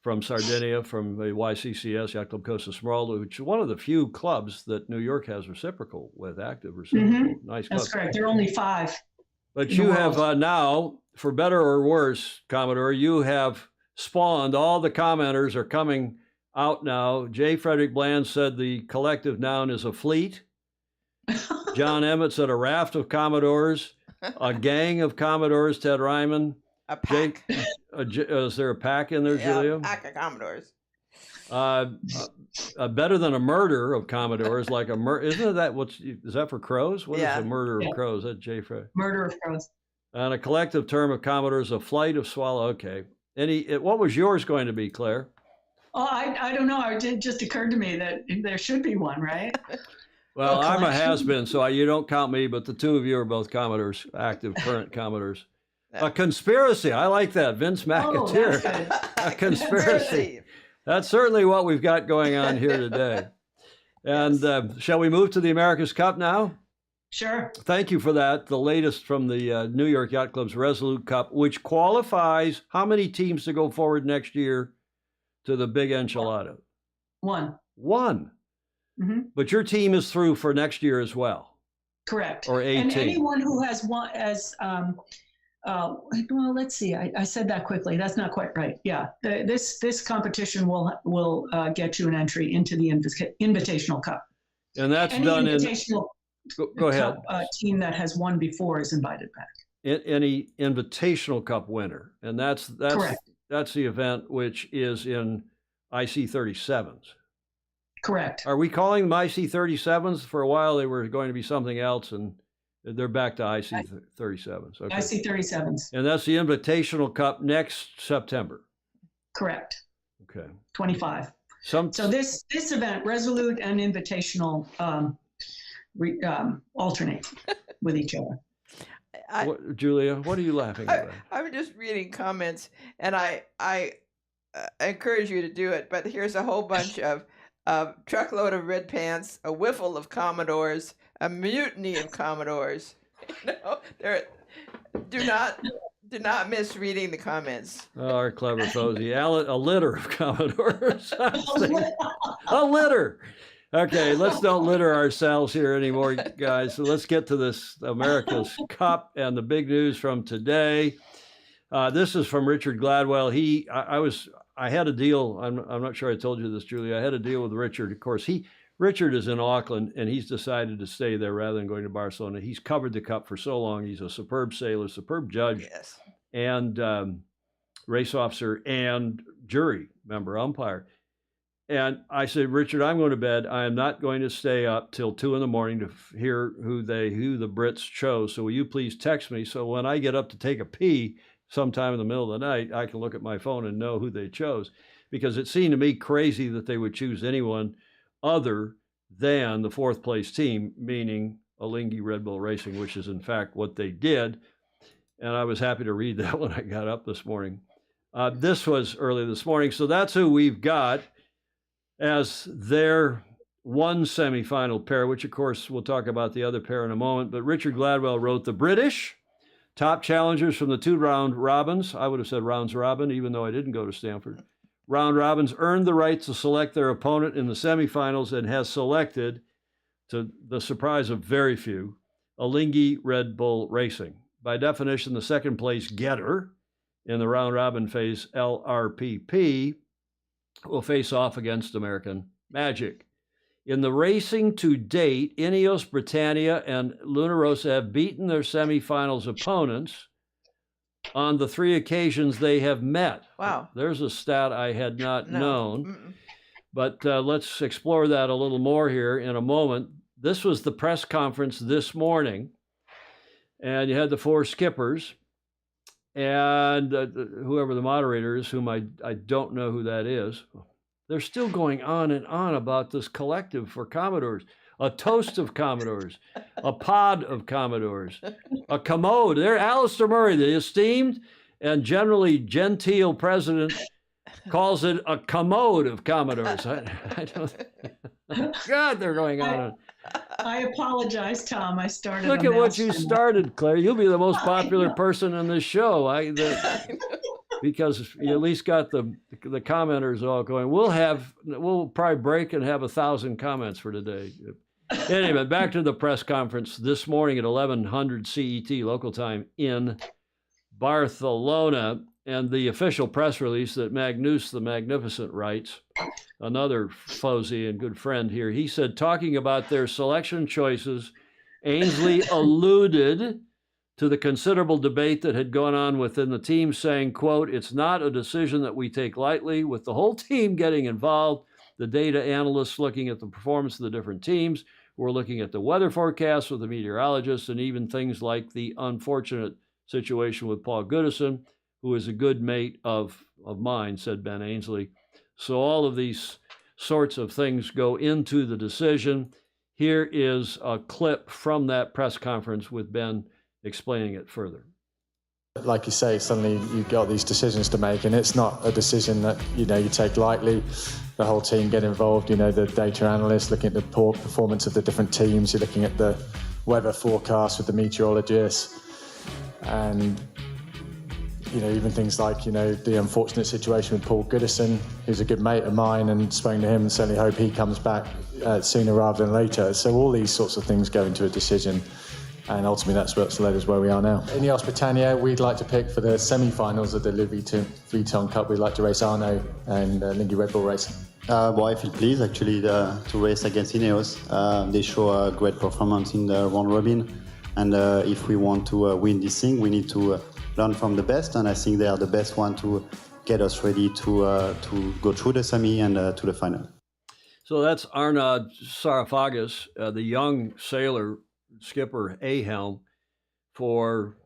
from Sardinia, from the YCCS, Yacht Club Costa Smeralda, which is one of the few clubs that New York has reciprocal with, active reciprocal. Nice club. That's correct. There are only 5. But you have now, for better or worse, Commodore, you have spawned, all the commenters are coming out now. J. Frederick Bland said the collective noun is a fleet. John Emmett said a raft of Commodores, a gang of Commodores, Ted Ryman. A pack. Is there a pack in there, Julia? A pack of Commodores. Better than a murder of Commodores, like a murder. Isn't that is that for crows? What is a murder of crows? That J. Fred. Murder of crows. And a collective term of Commodores, a flight of swallow. Okay. What was yours going to be, Claire? Oh, I don't know. It just occurred to me that there should be one, right? Well, I'm a has-been, so you don't count me, but the two of you are both Commodores, active, current Commodores. A conspiracy. I like that. Vince McAteer. that's good. A conspiracy. That's certainly what we've got going on here today. And shall we move to the America's Cup now? Sure. Thank you for that. The latest from the New York Yacht Club's Resolute Cup, which qualifies how many teams to go forward next year to the big enchilada? One. Mm-hmm. But your team is through for next year as well. Correct. Or 18. And anyone who has one, well, let's see. I said that quickly. That's not quite right. Yeah, this competition will get you an entry into the Invitational Cup. And that's any done invitational in. Go ahead. Cup, team that has won before is invited back. Any Invitational Cup winner, and that's correct. That's the event which is in IC 37s. Correct. Are we calling them IC 37s? For a while, they were going to be something else, and they're back to IC 37s. Okay. IC 37s. And that's the Invitational Cup next September. Correct. Okay. 25. So this event, Resolute and Invitational, alternate with each other. Julia, what are you laughing at? I'm just reading comments, and I encourage you to do it. But here's a whole bunch of truckload of red pants, a whiffle of Commodores, a mutiny of Commodores. Do not miss reading the comments. Oh, our clever Fozy. A litter of Commodores. A litter. Okay, let's don't litter ourselves here anymore, guys. So let's get to this America's Cup and the big news from today. This is from Richard Gladwell. I had a deal. I'm not sure I told you this, Julie. I had a deal with Richard. Of course, Richard is in Auckland, and he's decided to stay there rather than going to Barcelona. He's covered the Cup for so long. He's a superb sailor, superb judge, yes, and race officer and jury member, umpire. And I said, Richard, I'm going to bed. I am not going to stay up till 2 a.m. to hear who the Brits chose. So will you please text me so when I get up to take a pee sometime in the middle of the night, I can look at my phone and know who they chose. Because it seemed to me crazy that they would choose anyone other than the fourth place team, meaning Alinghi Red Bull Racing, which is in fact what they did. And I was happy to read that when I got up this morning. This was early this morning. So that's who we've got as their one semifinal pair, which of course we'll talk about the other pair in a moment. But Richard Gladwell wrote, the British top challengers from the 2 round robins, I would have said rounds robin, even though I didn't go to Stanford, round robins earned the right to select their opponent in the semifinals and has selected, to the surprise of very few, Alinghi Red Bull Racing. By definition, the second place getter in the round robin phase, LRPP, will face off against American Magic. In the racing to date, Ineos, Britannia, and Luna Rossa have beaten their semifinals opponents on the 3 occasions they have met. Wow. There's a stat I had not known. But let's explore that a little more here in a moment. This was the press conference this morning, and you had the 4 skippers, and whoever the moderator is, whom I don't know who that is. They're still going on and on about this collective for Commodores, a toast of Commodores, a pod of Commodores, a commode. They're Alistair Murray, the esteemed and generally genteel president, calls it a commode of Commodores. I don't. God, they're going on. I apologize, Tom. I started. Look at what you started, Claire. You'll be the most popular person in this show. Because you at least got the commenters all going. We'll probably break and have 1,000 comments for today. Anyway, back to the press conference this morning at 1100 CET local time in Barcelona, and the official press release that Magnus the Magnificent writes, another Fozy and good friend here. He said, talking about their selection choices, Ainsley alluded to the considerable debate that had gone on within the team, saying, quote, it's not a decision that we take lightly, with the whole team getting involved, the data analysts looking at the performance of the different teams, we're looking at the weather forecasts with the meteorologists, and even things like the unfortunate situation with Paul Goodison, who is a good mate of mine, said Ben Ainsley. So all of these sorts of things go into the decision. Here is a clip from that press conference with Ben explaining it further. Like you say, suddenly you've got these decisions to make, and it's not a decision that you take lightly. The whole team get involved. The data analysts looking at the performance of the different teams. You're looking at the weather forecast with the meteorologists, and even things like the unfortunate situation with Paul Goodison, who's a good mate of mine, and spoken to him and certainly hope he comes back sooner rather than later. So all these sorts of things go into a decision. And ultimately, that's what's led us where we are now. Ineos Britannia, we'd like to pick for the semi-finals of the Le Vuitton Cup. We'd like to race Arno and Lindy Red Bull Racing. Well, I feel pleased actually to race against Ineos. They show a great performance in the round robin, and if we want to win this thing, we need to learn from the best. And I think they are the best one to get us ready to go through the semi and to the final. So that's Arnaud Sarafagas, the young sailor. Skipper Ahelm for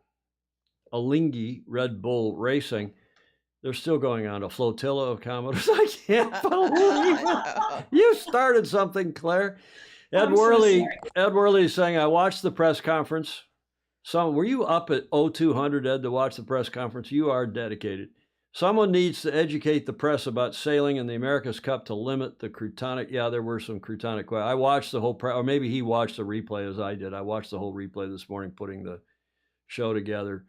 Alinghi Red Bull Racing. They're still going on a flotilla of Commodores. I can't believe it. You started something, Claire. Ed Worley is saying, I watched the press conference. Were you up at 0200, Ed, to watch the press conference? You are dedicated. Someone needs to educate the press about sailing in the America's Cup to limit the crutonic. Yeah, there were some crutonic questions. I watched the whole or maybe he watched the replay as I did. I watched the whole replay this morning, putting the show together.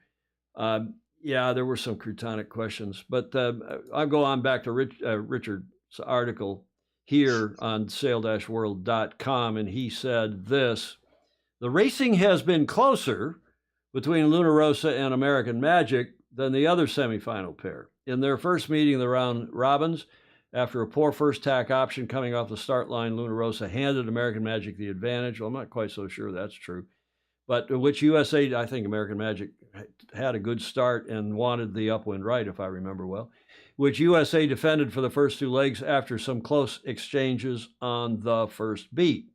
Yeah, there were some crutonic questions. But I'll go on back to Richard's article here on sail-world.com, and he said this: the racing has been closer between Luna Rossa and American Magic than the other semifinal pair. In their first meeting of the round robins, after a poor first tack option coming off the start line, Luna Rossa handed American Magic the advantage. Well, I'm not quite so sure that's true. But which USA, I think American Magic had a good start and wanted the upwind right, if I remember well, which USA defended for the first two legs after some close exchanges on the first beat.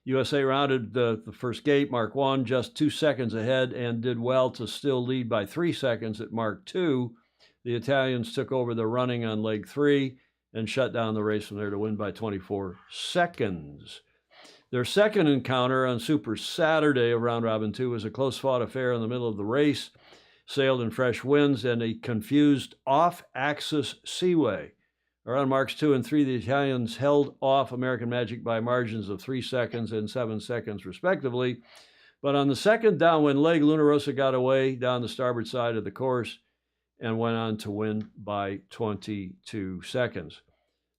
USA rounded the first gate, Mark 1, just 2 seconds ahead and did well to still lead by 3 seconds at Mark 2. The Italians took over the running on leg 3 and shut down the race from there to win by 24 seconds. Their second encounter on Super Saturday of Round Robin 2 was a close-fought affair in the middle of the race, sailed in fresh winds and a confused off-axis seaway. Around marks 2 and 3, the Italians held off American Magic by margins of 3 seconds and 7 seconds, respectively. But on the second downwind leg, Luna Rossa got away down the starboard side of the course and went on to win by 22 seconds.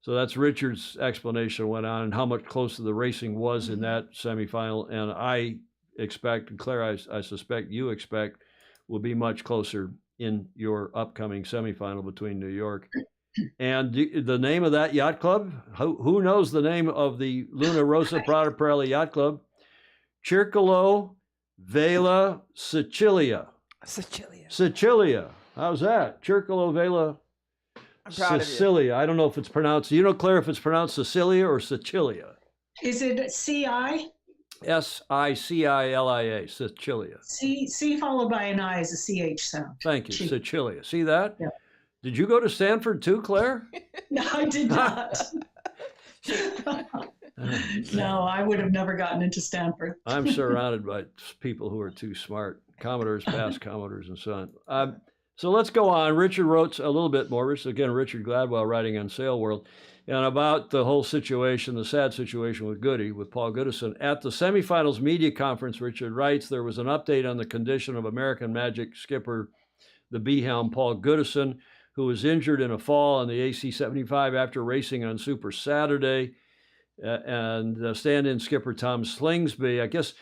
So that's Richard's explanation went on and how much closer the racing was in that semifinal. And I expect, and Claire, I suspect you expect, will be much closer in your upcoming semifinal between New York. And the name of that yacht club, who knows the name of the Luna Rossa Prada Pirelli Yacht Club? Circolo Vela Sicilia. Sicilia. How's that? Circolo Vela Sicilia. I don't know if it's pronounced, Claire, if it's pronounced Sicilia or Sicilia. Is it C-I? Sicilia, Sicilia. C followed by an I is a CH sound. Thank you, Sicilia. See that? Yeah. Did you go to Stanford too, Claire? No, I did not. No, I would have never gotten into Stanford. I'm surrounded by people who are too smart, Commodores, past Commodores, and so on. So let's go on. Richard wrote a little bit more. Richard Gladwell writing on Sail World, and about the whole situation, the sad situation with Paul Goodison. At the semifinals media conference, Richard writes, there was an update on the condition of American Magic skipper, the B-helm Paul Goodison, who was injured in a fall on the AC-75 after racing on Super Saturday. And stand-in skipper Tom Slingsby, I guess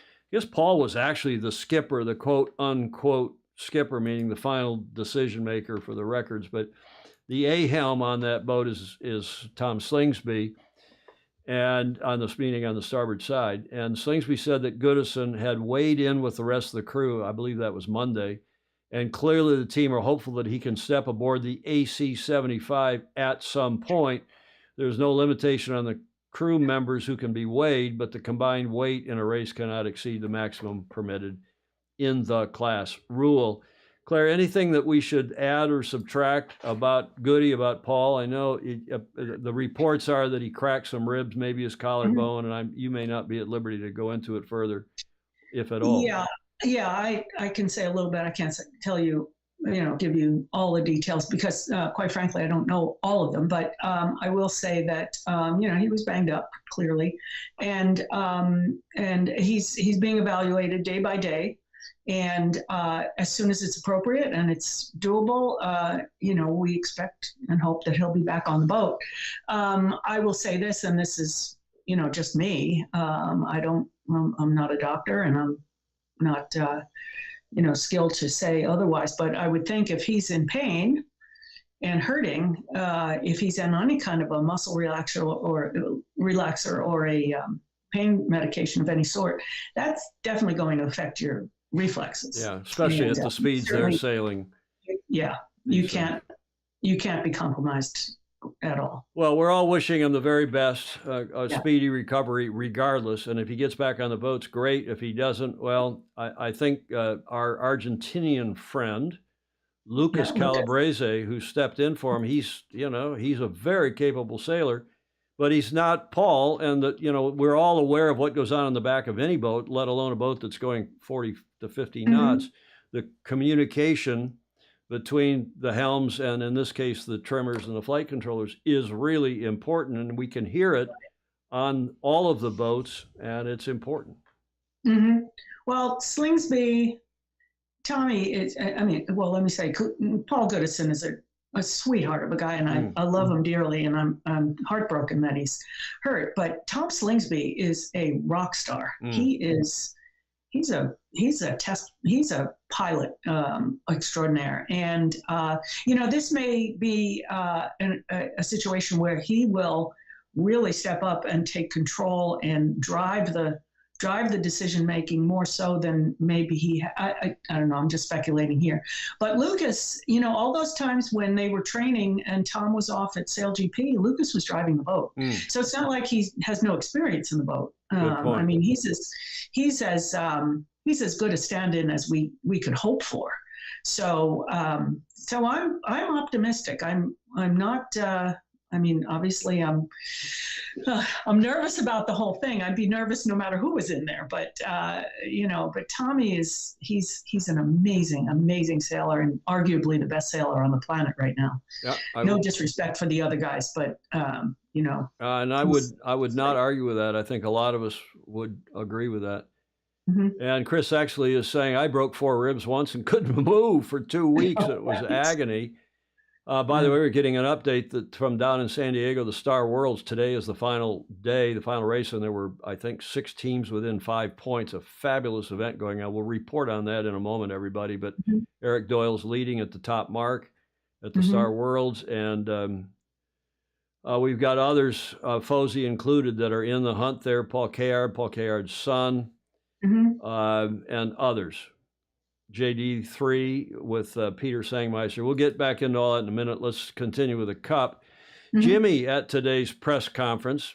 Paul was actually the skipper, the quote-unquote skipper, meaning the final decision maker for the records. But the A-helm on that boat is Tom Slingsby, and on the starboard side. And Slingsby said that Goodison had weighed in with the rest of the crew. I believe that was Monday. And clearly the team are hopeful that he can step aboard the AC-75 at some point. There's no limitation on the crew members who can be weighed, but the combined weight in a race cannot exceed the maximum permitted in the class rule. Claire, anything that we should add or subtract about Paul? I know the reports are that he cracked some ribs, maybe his collarbone, and you may not be at liberty to go into it further, if at all. Yeah, I can say a little bit. I can't tell you give you all the details because, quite frankly, I don't know all of them. But I will say that he was banged up clearly, and he's being evaluated day by day. And as soon as it's appropriate and it's doable, we expect and hope that he'll be back on the boat. I will say this, and this is just me. I'm not a doctor, and I'm not skilled to say otherwise, but I would think if he's in pain and hurting, if he's on any kind of a muscle relaxer or a pain medication of any sort, that's definitely going to affect your reflexes. Yeah, especially at the speeds they're sailing. Yeah, you can't be compromised at all. Well, we're all wishing him the very best, a speedy recovery regardless. And if he gets back on the boats, great. If he doesn't, well, I think our Argentinian friend, Lucas Calabrese, who stepped in for him, he's a very capable sailor, but he's not Paul. And we're all aware of what goes on in the back of any boat, let alone a boat that's going 40 to 50 knots. The communication between the helms and, in this case, the trimmers and the flight controllers is really important, and we can hear it on all of the boats, and it's important. Well, Slingsby, Tommy is, let me say, Paul Goodison is a sweetheart of a guy, and I love him dearly, and I'm heartbroken that he's hurt. But Tom Slingsby is a rock star. He's a pilot extraordinaire, and this may be a situation where he will really step up and take control and drive the decision making more so than maybe I don't know, I'm just speculating here. But Lucas, all those times when they were training and Tom was off at Sail GP, Lucas was driving the boat. So it's not like he has no experience in the boat. I mean, he's as good a stand-in as we could hope for. So I'm optimistic. I'm not. Obviously, I'm nervous about the whole thing. I'd be nervous no matter who was in there. But but Tommy he's an amazing sailor, and arguably the best sailor on the planet right now. Yeah, no disrespect for the other guys, but and I would not argue with that. I think a lot of us would agree with that. And Chris actually is saying, I broke 4 ribs once and couldn't move for 2 weeks. It was agony. By the way, we're getting an update from down in San Diego, the Star Worlds. Today is the final day, the final race, and there were, I think, 6 teams within 5 points. A fabulous event going on. We'll report on that in a moment, everybody. But Eric Doyle's leading at the top mark at the Star Worlds, and we've got others, Fozy included, that are in the hunt there. Paul Cayard's son, and others. JD3 with Peter Sangmeister. We'll get back into all that in a minute. Let's continue with the Cup. Jimmy, at today's press conference,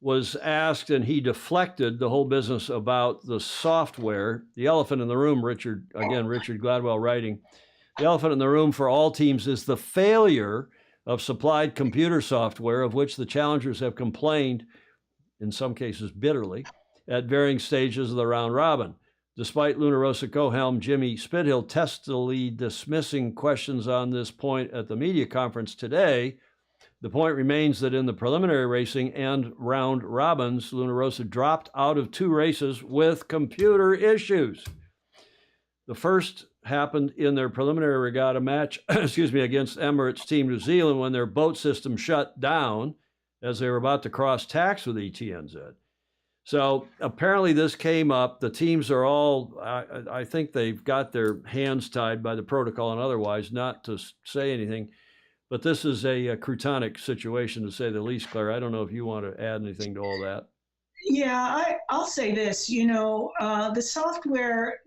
was asked, and he deflected the whole business about the software. The elephant in the room, Richard Gladwell writing, the elephant in the room for all teams is the failure of supplied computer software, of which the challengers have complained, in some cases bitterly, at varying stages of the round robin. Despite Luna Rossa co-helm Jimmy Spithill testily dismissing questions on this point at the media conference today, the point remains that in the preliminary racing and round robins, Luna Rossa dropped out of 2 races with computer issues. The first happened in their preliminary regatta match, against Emirates Team New Zealand, when their boat system shut down as they were about to cross tacks with ETNZ. So apparently this came up. The teams are all, I think they've got their hands tied by the protocol and otherwise not to say anything. But this is a Crutonic situation, to say the least, Claire. I don't know if you want to add anything to all that. Yeah, I'll say this. The software,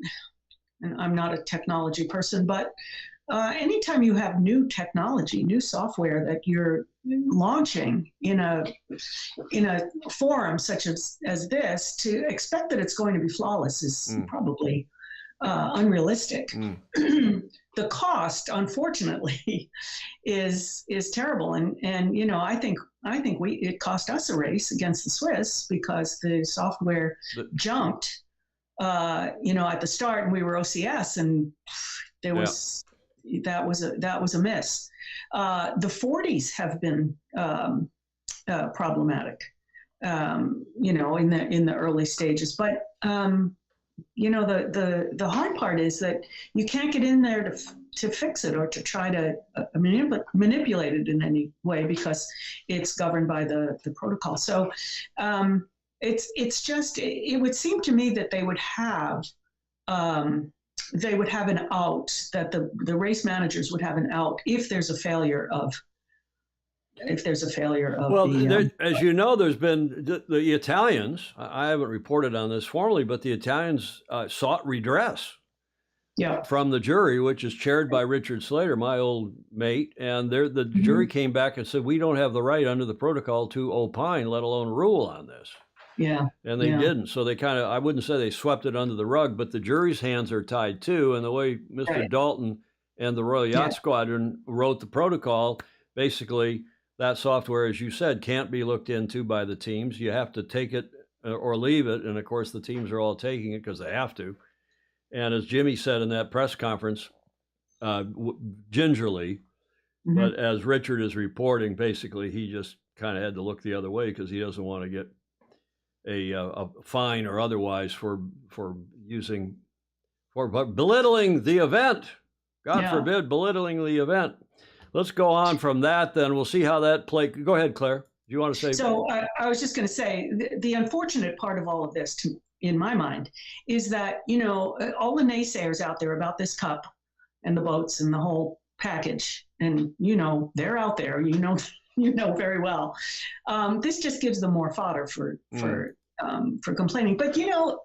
and I'm not a technology person, but anytime you have new technology, new software that you're launching in a forum such as this, to expect that it's going to be flawless is probably unrealistic. The cost, unfortunately, is terrible, and I think it cost us a race against the Swiss because the software jumped at the start, and we were OCS, and there was that was a miss. The 40s have been problematic, you know, in the early stages. But you know, the hard part is that you can't get in there to fix it or to try to manipulate it in any way because it's governed by the protocol. So it's just, it would seem to me that they would have an out, that the race managers would have an out if there's a failure of well, as you know, there's been the Italians. I haven't reported on this formally, but the Italians sought redress from the jury, which is chaired by Richard Slater, my old mate. And the jury came back and said, we don't have the right under the protocol to opine, let alone rule on this. Yeah. And they didn't. So they kind of, I wouldn't say they swept it under the rug, but the jury's hands are tied too. And the way Mr. Dalton and the Royal Yacht Squadron wrote the protocol, basically, that software, as you said, can't be looked into by the teams. You have to take it or leave it. And of course, the teams are all taking it because they have to. And as Jimmy said in that press conference, gingerly, but as Richard is reporting, basically, he just kind of had to look the other way because he doesn't want to get a fine or otherwise for belittling the event. God forbid, belittling the event. Let's go on from that, then. We'll see how that play. Go ahead, Claire. Do you want to say? So I was just going to say the unfortunate part of all of this, in my mind, is that, you know, all the naysayers out there about this cup and the boats and the whole package, and, you know, they're out there, you know very well. This just gives them more fodder for complaining. But, you know,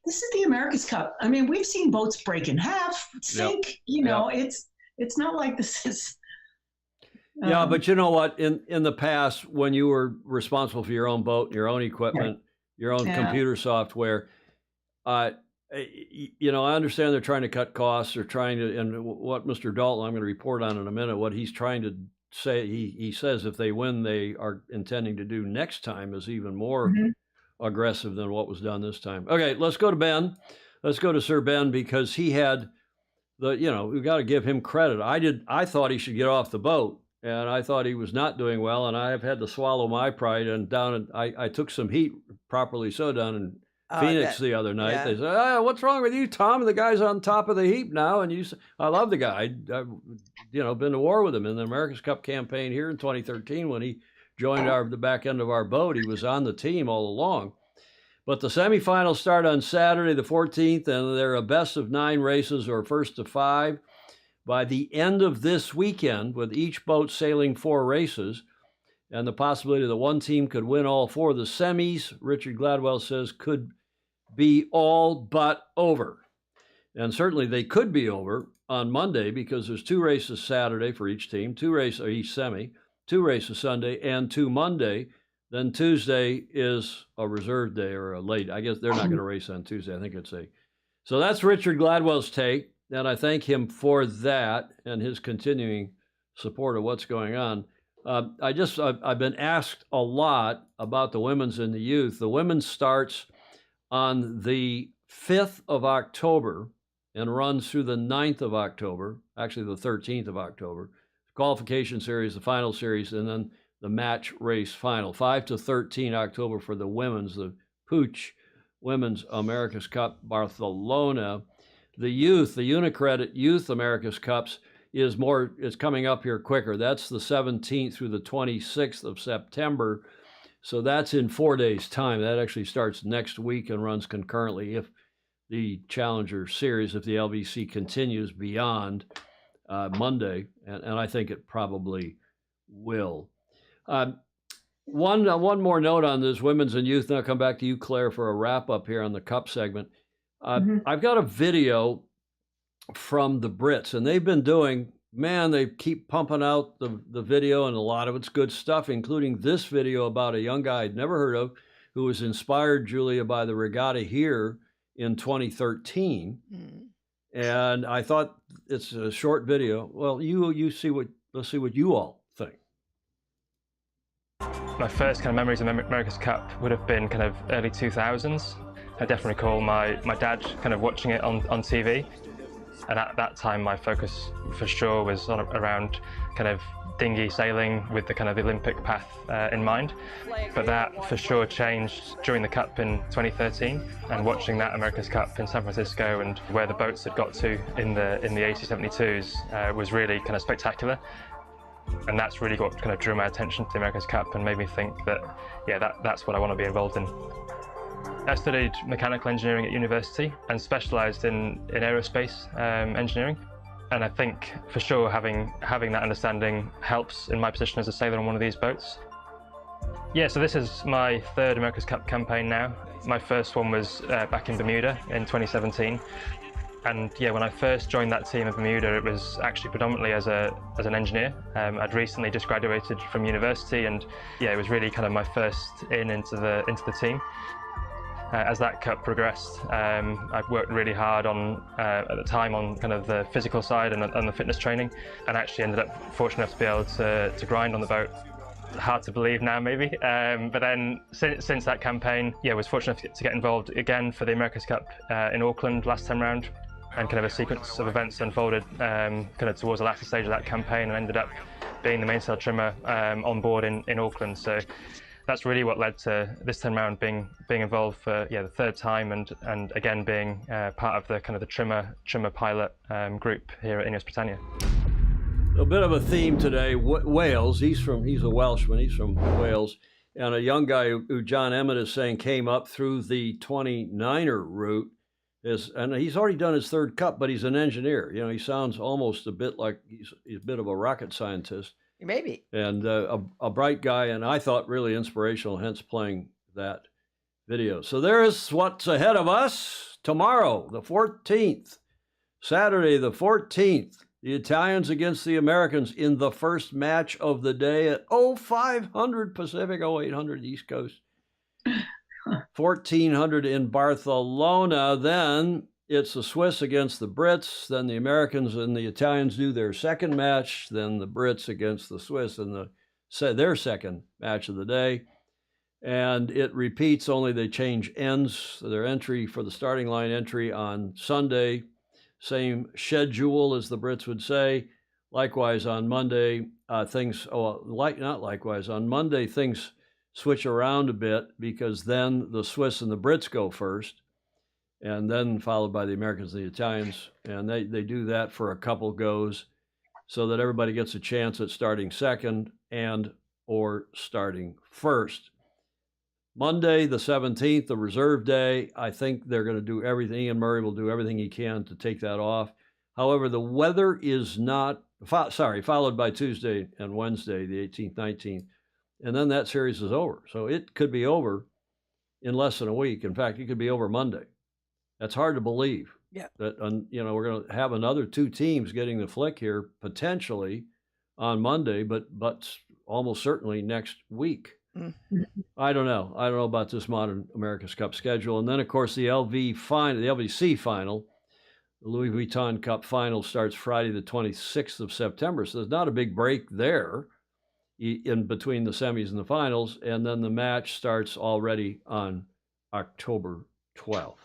this is the America's Cup. I mean, we've seen boats break in half, sink. You know, it's not like this is. Yeah, but you know what? In the past, when you were responsible for your own boat, your own equipment, your own computer software, you know, I understand they're trying to cut costs. They're trying to, and what Mr. Dalton, I'm going to report on in a minute, what he's trying to say, he says if they win, they are intending to do next time is even more aggressive than what was done this time. Okay, let's go to Ben. Let's go to Sir Ben, because he had you know, we've got to give him credit. I thought he should get off the boat. And I thought he was not doing well, and I've had to swallow my pride. And I took some heat, properly so, down in Phoenix the other night. They said, "What's wrong with you, Tom? The guy's on top of the heap now." And you said, "I love the guy. I've you know, been to war with him in the America's Cup campaign here in 2013 when he joined the back end of our boat. He was on the team all along." But the semifinals start on Saturday, the 14th, and they're a best of 9 races or first to 5. By the end of this weekend, with each boat sailing 4 races, and the possibility that one team could win all 4, the semis, Richard Gladwell says, could be all but over. And certainly they could be over on Monday because there's 2 races Saturday for each team, 2 races each semi, 2 races Sunday, and 2 Monday. Then Tuesday is a reserve day or a late. I guess they're not going to race on Tuesday. I think it's So that's Richard Gladwell's take. And I thank him for that and his continuing support of what's going on. I've been asked a lot about the women's and the youth. The women's starts on the 5th of October and runs through the 9th of October, actually the 13th of October. Qualification series, the final series, and then the match race final. 5 to 13 October for the women's, the Pooch Women's America's Cup, Barcelona. The youth, the Unicredit Youth America's Cups is coming up here quicker. That's the 17th through the 26th of September. So that's in 4 days' time. That actually starts next week and runs concurrently if the Challenger Series, if the LVC continues beyond Monday. And I think it probably will. One more note on this women's and youth, and I'll come back to you, Claire, for a wrap up here on the Cup segment. I've got a video from the Brits, and they've been doing, they keep pumping out the video, and a lot of it's good stuff, including this video about a young guy I'd never heard of who was inspired, Julia, by the regatta here in 2013. And I thought it's a short video. Well, let's see what you all think. My first kind of memories of America's Cup would have been kind of early 2000s. I definitely recall my dad kind of watching it on TV. And at that time, my focus for sure was around kind of dinghy sailing with the kind of the Olympic path in mind. But that for sure changed during the Cup in 2013, and watching that America's Cup in San Francisco and where the boats had got to in the AC-72s was really kind of spectacular. And that's really what kind of drew my attention to the America's Cup and made me think that, yeah, that's what I want to be involved in. I studied mechanical engineering at university and specialised in aerospace engineering. And I think for sure having that understanding helps in my position as a sailor on one of these boats. Yeah, so this is my third America's Cup campaign now. My first one was back in Bermuda in 2017. And yeah, when I first joined that team in Bermuda, it was actually predominantly as an engineer. I'd recently just graduated from university, and yeah, it was really kind of my first into the team. As that Cup progressed, I've worked really hard at the time on kind of the physical side and the fitness training, and actually ended up fortunate enough to be able to grind on the boat. Hard to believe now, maybe. But then since that campaign, yeah, was fortunate enough to get involved again for the America's Cup in Auckland last time round, and kind of a sequence of events unfolded kind of towards the latter stage of that campaign, and ended up being the mainsail trimmer on board in Auckland. So that's really what led to this time round being involved for the third time, and again being part of the kind of the trimmer pilot group here at NYYC Britannia. A bit of a theme today. Wales. He's a Welshman. He's from Wales, and a young guy who John Emmett is saying came up through the 29er route. And he's already done his third Cup, but he's an engineer. You know, he sounds almost a bit like he's a bit of a rocket scientist. Maybe. And a bright guy, and I thought really inspirational, hence playing that video. So there's what's ahead of us tomorrow, the 14th, Saturday, the 14th. The Italians against the Americans in the first match of the day at 0500 Pacific, 0800 East Coast. 1400 in Barcelona. Then it's the Swiss against the Brits. Then the Americans and the Italians do their second match. Then the Brits against the Swiss in their second match of the day. And it repeats, only they change ends. Their entry for the starting line entry on Sunday. Same schedule as the Brits would say. Likewise on Monday, on Monday things switch around a bit, because then the Swiss and the Brits go first, and then followed by the Americans and the Italians. And they do that for a couple goes so that everybody gets a chance at starting second and or starting first. Monday, the 17th, the reserve day, I think they're going to do everything. Ian Murray will do everything he can to take that off. However, the weather is not, followed by Tuesday and Wednesday, the 18th, 19th. And then that series is over. So it could be over in less than a week. In fact, it could be over Monday. That's hard to believe. Yeah. That, we're going to have another two teams getting the flick here potentially on Monday, but almost certainly next week. Mm-hmm. I don't know about this modern America's Cup schedule. And then, of course, the LVC final, the Louis Vuitton Cup final starts Friday, the 26th of September. So there's not a big break there in between the semis and the finals, and then the match starts already on October 12th.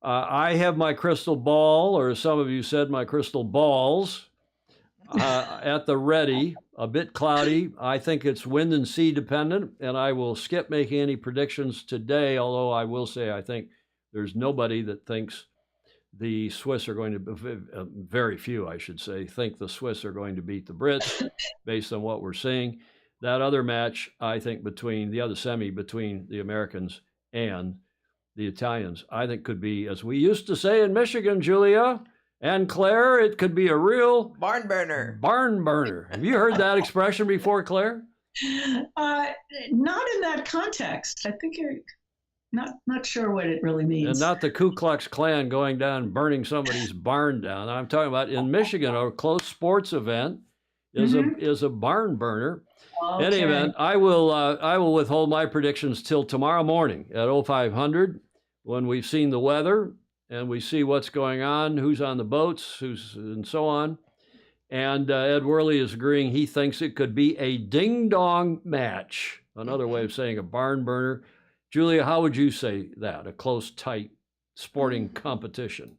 I have my crystal ball, or as some of you said, my crystal balls, at the ready. A bit cloudy. I think it's wind and sea dependent, and I will skip making any predictions today, although I will say I think there's nobody that thinks the Swiss are going to, very few, I should say, think the Swiss are going to beat the Brits based on what we're seeing. That other match, I think, between the Americans and the Italians, I think could be, as we used to say in Michigan, Julia and Claire, it could be a real barn burner. Barn burner. Have you heard that expression before, Claire? Not in that context. I think you're not sure what it really means. And not the Ku Klux Klan going down and burning somebody's barn down. I'm talking about in Michigan, a close sports event is a barn burner. Okay. In any event, I will withhold my predictions till tomorrow morning at 0500 when we've seen the weather and we see what's going on, who's on the boats, and so on. And Ed Worley is agreeing he thinks it could be a ding-dong match, another way of saying a barn burner. Julia, how would you say that? A close, tight sporting competition?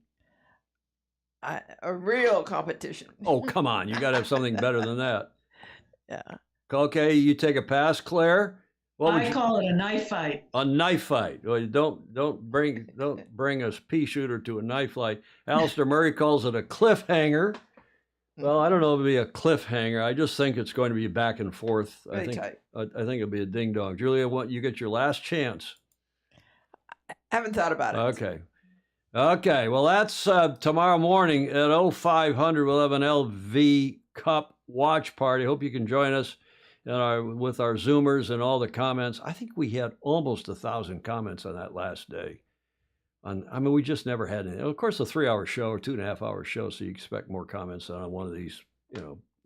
a real competition. Oh, come on. You got to have something better than that. Yeah. Okay, you take a pass, Claire. I call it a knife fight. A knife fight. Well, don't bring a pea shooter to a knife fight. Alistair Murray calls it a cliffhanger. Well, I don't know if it'll be a cliffhanger. I just think it's going to be back and forth. Really tight. I think it'll be a ding dong. Julia, you get your last chance. Haven't thought about it. Okay. Well, that's tomorrow morning at 0500. We'll have an LV Cup watch party. Hope you can join us with our Zoomers and all the comments. I think we had almost 1,000 comments on that last day. We just never had any. Of course, a 3-hour show or 2.5-hour show, so you expect more comments on one of these,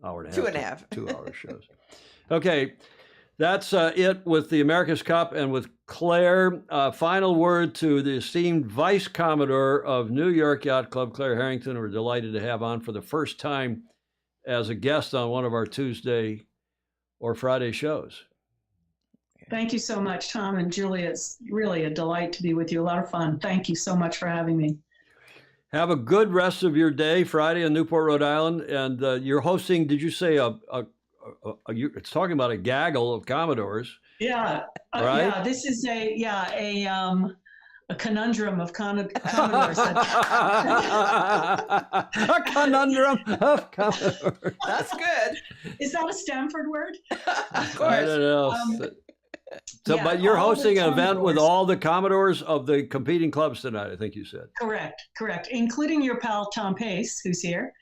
hour and a half, 2-hour shows. Okay, that's it with the America's Cup and with Claire. Final word to the esteemed Vice Commodore of New York Yacht Club, Clare Harrington. We're delighted to have on for the first time as a guest on one of our Tuesday or Friday shows. Thank you so much, Tom and Julia. It's really a delight to be with you. A lot of fun. Thank you so much for having me. Have a good rest of your day, Friday in Newport, Rhode Island. And you're hosting, did you say it's talking about a gaggle of Commodores? Yeah. Right? Yeah, this is a conundrum of Commodores. A conundrum of Commodores. That's good. Is that a Stanford word? Of course. I don't know. But you're hosting an event with all the Commodores of the competing clubs tonight, I think you said. Correct. Including your pal, Tom Pace, who's here.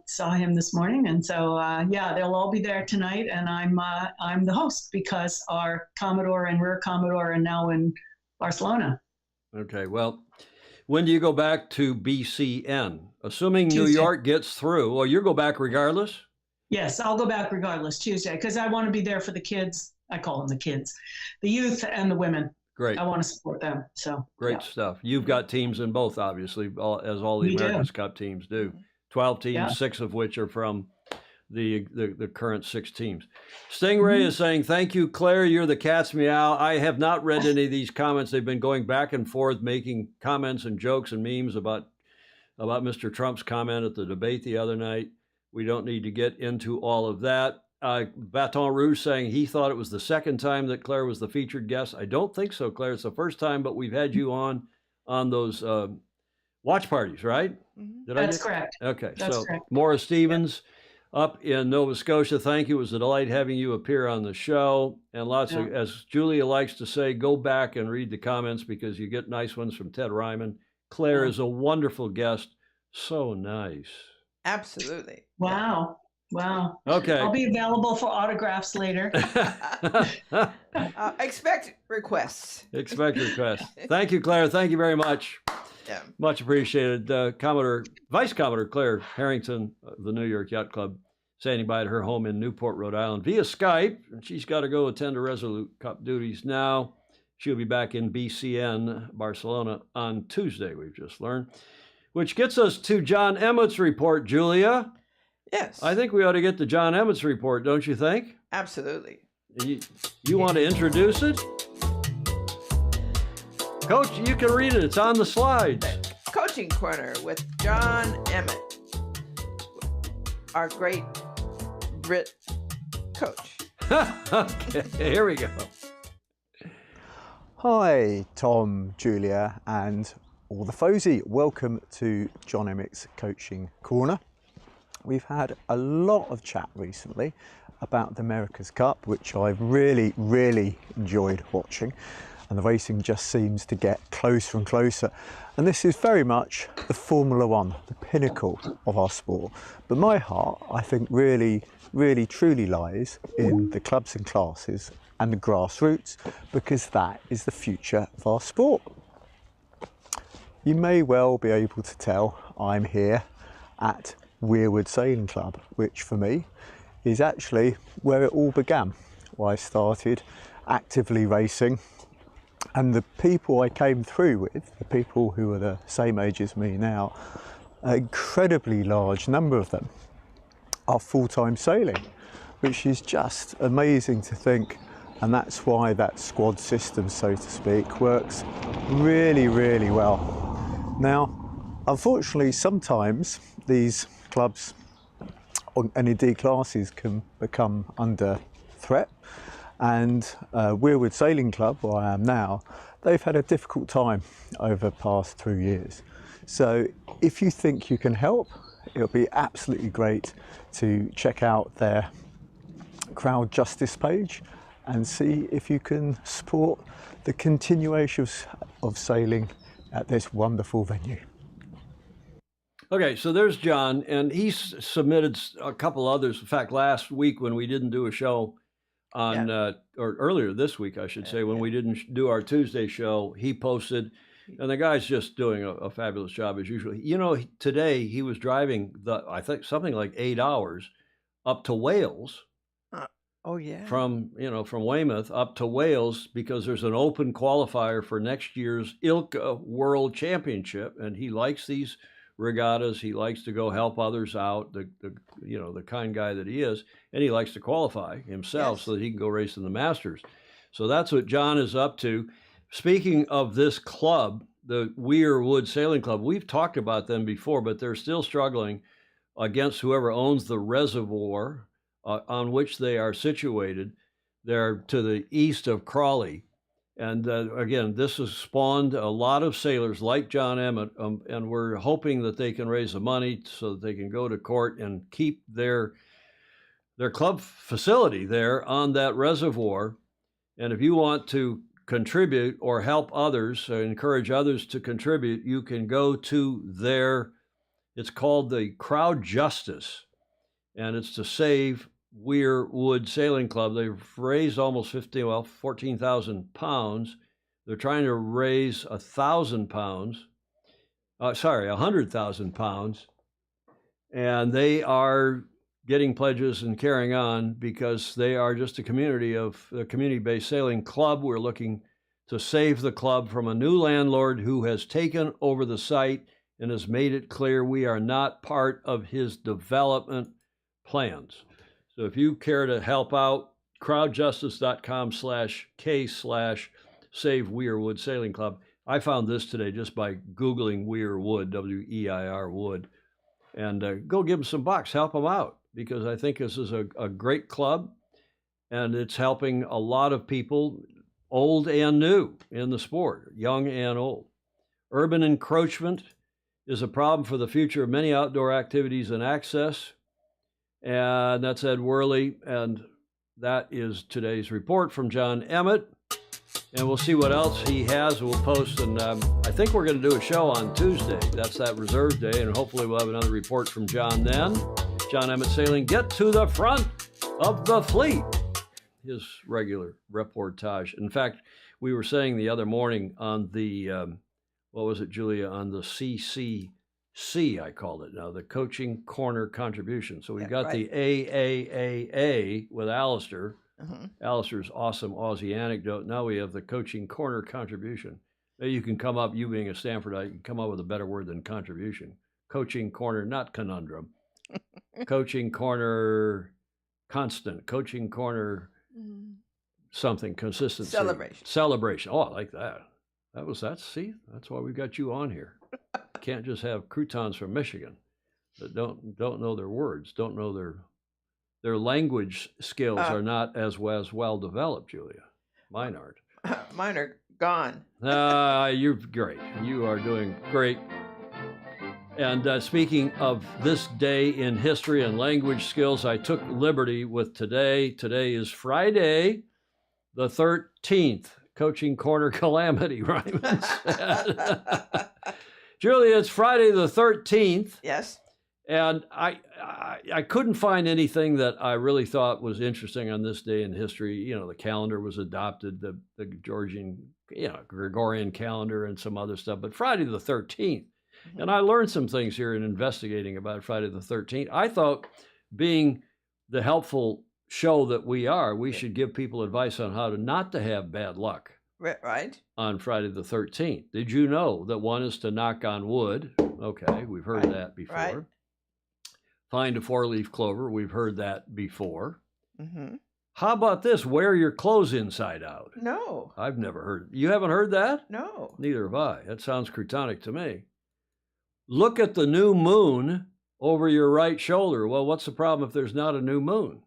Saw him this morning. And so, they'll all be there tonight. And I'm the host because our Commodore and Rear Commodore are now in Barcelona. Okay, well, when do you go back to BCN? Assuming Tuesday. New York gets through, well, you go back regardless? Yes, I'll go back regardless Tuesday because I want to be there for the kids. I call them the kids, the youth and the women. Great. I want to support them. So great stuff. You've got teams in both, obviously, as all the America's Cup teams do. 12 teams, 6 of which are from the current 6 teams. Stingray is saying, thank you, Claire. You're the cat's meow. I have not read any of these comments. They've been going back and forth, making comments and jokes and memes about Mr. Trump's comment at the debate the other night. We don't need to get into all of that. Baton Rouge saying he thought it was the second time that Claire was the featured guest. I don't think so, Claire. It's the first time, but we've had you on those watch parties, right? That's correct. Okay, That's correct. Maura Stevens up in Nova Scotia, thank you. It was a delight having you appear on the show. And lots of, as Julia likes to say, go back and read the comments because you get nice ones from Ted Ryman. Claire is a wonderful guest. So nice. Absolutely. Wow. Okay. I'll be available for autographs later. Expect requests. Thank you, Claire. Thank you very much. Yeah. Much appreciated. Vice Commodore Clare Harrington of the New York Yacht Club, standing by at her home in Newport, Rhode Island via Skype. And she's got to go attend to Resolute Cup duties now. She'll be back in BCN, Barcelona, on Tuesday, we've just learned. Which gets us to John Emmett's report, Julia. Yes. I think we ought to get to John Emmett's report, don't you think? Absolutely. You want to introduce it? Coach, you can read it. It's on the slides. Coaching Corner with John Emmett, our great Brit coach. Okay, here we go. Hi, Tom, Julia, and all the Fozy. Welcome to John Emmett's Coaching Corner. We've had a lot of chat recently about the America's Cup, which I've really enjoyed watching. And the racing just seems to get closer and closer. And this is very much the Formula One, the pinnacle of our sport. But my heart, I think, really truly lies in the clubs and classes and the grassroots, because that is the future of our sport. You may well be able to tell I'm here at Weirwood Sailing Club, which for me is actually where it all began. I started actively racing, and the people I came through with, the people who are the same age as me now, an incredibly large number of them are full-time sailing, which is just amazing to think. And that's why that squad system, so to speak, works really well. Now, unfortunately, sometimes these clubs and indeed classes can become under threat. And Weirwood Sailing Club, where I am now, they've had a difficult time over the past 2 years. So if you think you can help, it'll be absolutely great to check out their crowd justice page and see if you can support the continuation of sailing at this wonderful venue. Okay, so there's John, and he's submitted a couple others. In fact, last week when we didn't do a show on, or earlier this week, I should say, when we didn't do our Tuesday show, he posted, and the guy's just doing a fabulous job as usual. You know, today he was driving I think something like 8 hours up to Wales. Oh yeah. From Weymouth up to Wales because there's an open qualifier for next year's ILCA World Championship, and he likes these regattas. He likes to go help others out, the kind guy that he is, and he likes to qualify himself so that he can go race in the Masters. So that's what John is up to. Speaking of this club, the Weirwood Sailing Club, we've talked about them before, but they're still struggling against whoever owns the reservoir on which they are situated. They're to the east of Crawley. And again, this has spawned a lot of sailors like John Emmett, and we're hoping that they can raise the money so that they can go to court and keep their club facility there on that reservoir. And if you want to contribute or help others, or encourage others to contribute, you can go to it's called the Crowd Justice, and it's to save Weirwood Sailing Club. They've raised almost 14,000 pounds. They're trying to raise 100,000 pounds, and they are getting pledges and carrying on because they are just a community-based sailing club. We're looking to save the club from a new landlord who has taken over the site and has made it clear we are not part of his development plans. So if you care to help out, crowdjustice.com/K/Save Weirwood Sailing Club. I found this today just by Googling Weirwood, W-E-I-R Wood, and go give them some bucks, help them out, because I think this is a great club, and it's helping a lot of people, old and new, in the sport, young and old. Urban encroachment is a problem for the future of many outdoor activities and access. And that's Ed Worley, and that is today's report from John Emmett. And we'll see what else he has. We'll post, and I think we're going to do a show on Tuesday. That's that reserve day, and hopefully we'll have another report from John then. John Emmett Sailing, get to the front of the fleet. His regular reportage. In fact, we were saying the other morning on the, what was it, Julia, on the CCC, I called it now, the Coaching Corner Contribution. So we've got the AAAA with Alistair. Alistair's awesome Aussie anecdote. Now we have the Coaching Corner Contribution. Maybe you can come up, you being a Stanfordite, you can come up with a better word than contribution. Coaching Corner, not conundrum. Coaching Corner constant. Coaching Corner something, consistency. Celebration. Oh, I like that. See, that's why we got you on here. Can't just have croutons from Michigan that don't know their words, don't know their language skills are not as well developed, Julia. Mine aren't. Mine are gone. You're great. You are doing great. And speaking of this day in history and language skills, I took liberty with today. Today is Friday, the 13th. Coaching Corner Calamity, Ryman said. Julia, it's Friday the 13th. Yes. And I couldn't find anything that I really thought was interesting on this day in history. You know, the calendar was adopted, the Georgian, Gregorian calendar and some other stuff. But Friday the 13th. And I learned some things here in investigating about Friday the 13th. I thought, being the helpful show that we are, we should give people advice on how not to have bad luck. Right. On Friday the 13th. Did you know that one is to knock on wood? Okay, we've heard that before. Right. Find a four-leaf clover. We've heard that before. How about this? Wear your clothes inside out. No. I've never heard. You haven't heard that? No. Neither have I. That sounds croutonic to me. Look at the new moon over your right shoulder. Well, what's the problem if there's not a new moon?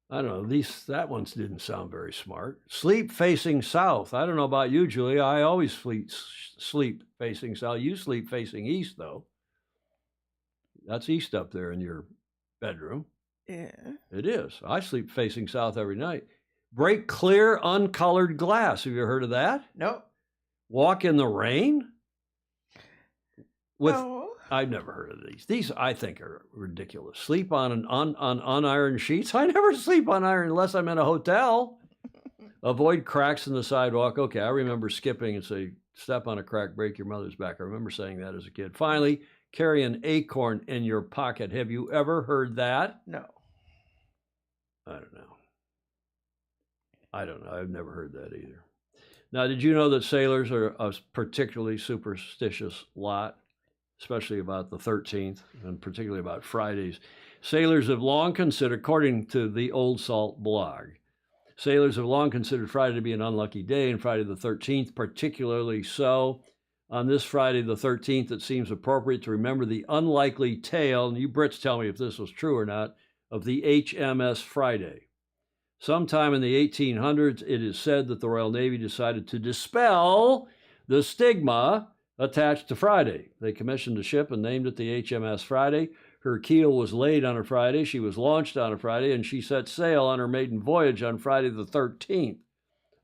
I don't know. That ones didn't sound very smart. Sleep facing south. I don't know about you, Julia. I always sleep facing south. You sleep facing east, though. That's east up there in your bedroom. Yeah. It is. I sleep facing south every night. Break clear, uncolored glass. Have you heard of that? Nope. Walk in the rain? No. I've never heard of these. These, I think, are ridiculous. Sleep on unironed sheets? I never sleep on iron unless I'm in a hotel. Avoid cracks in the sidewalk. Okay, I remember skipping and say, step on a crack, break your mother's back. I remember saying that as a kid. Finally, carry an acorn in your pocket. Have you ever heard that? No. I don't know. I've never heard that either. Now, did you know that sailors are a particularly superstitious lot, especially about the 13th and particularly about Fridays? Sailors have long considered, according to the Old Salt blog, sailors have long considered Friday to be an unlucky day, and Friday the 13th particularly so. On this Friday the 13th, it seems appropriate to remember the unlikely tale, and you Brits tell me if this was true or not, of the HMS Friday. Sometime in the 1800s, it is said that the Royal Navy decided to dispel the stigma attached to Friday. They commissioned a ship and named it the HMS Friday. Her keel was laid on a Friday, she was launched on a Friday, and she set sail on her maiden voyage on Friday the 13th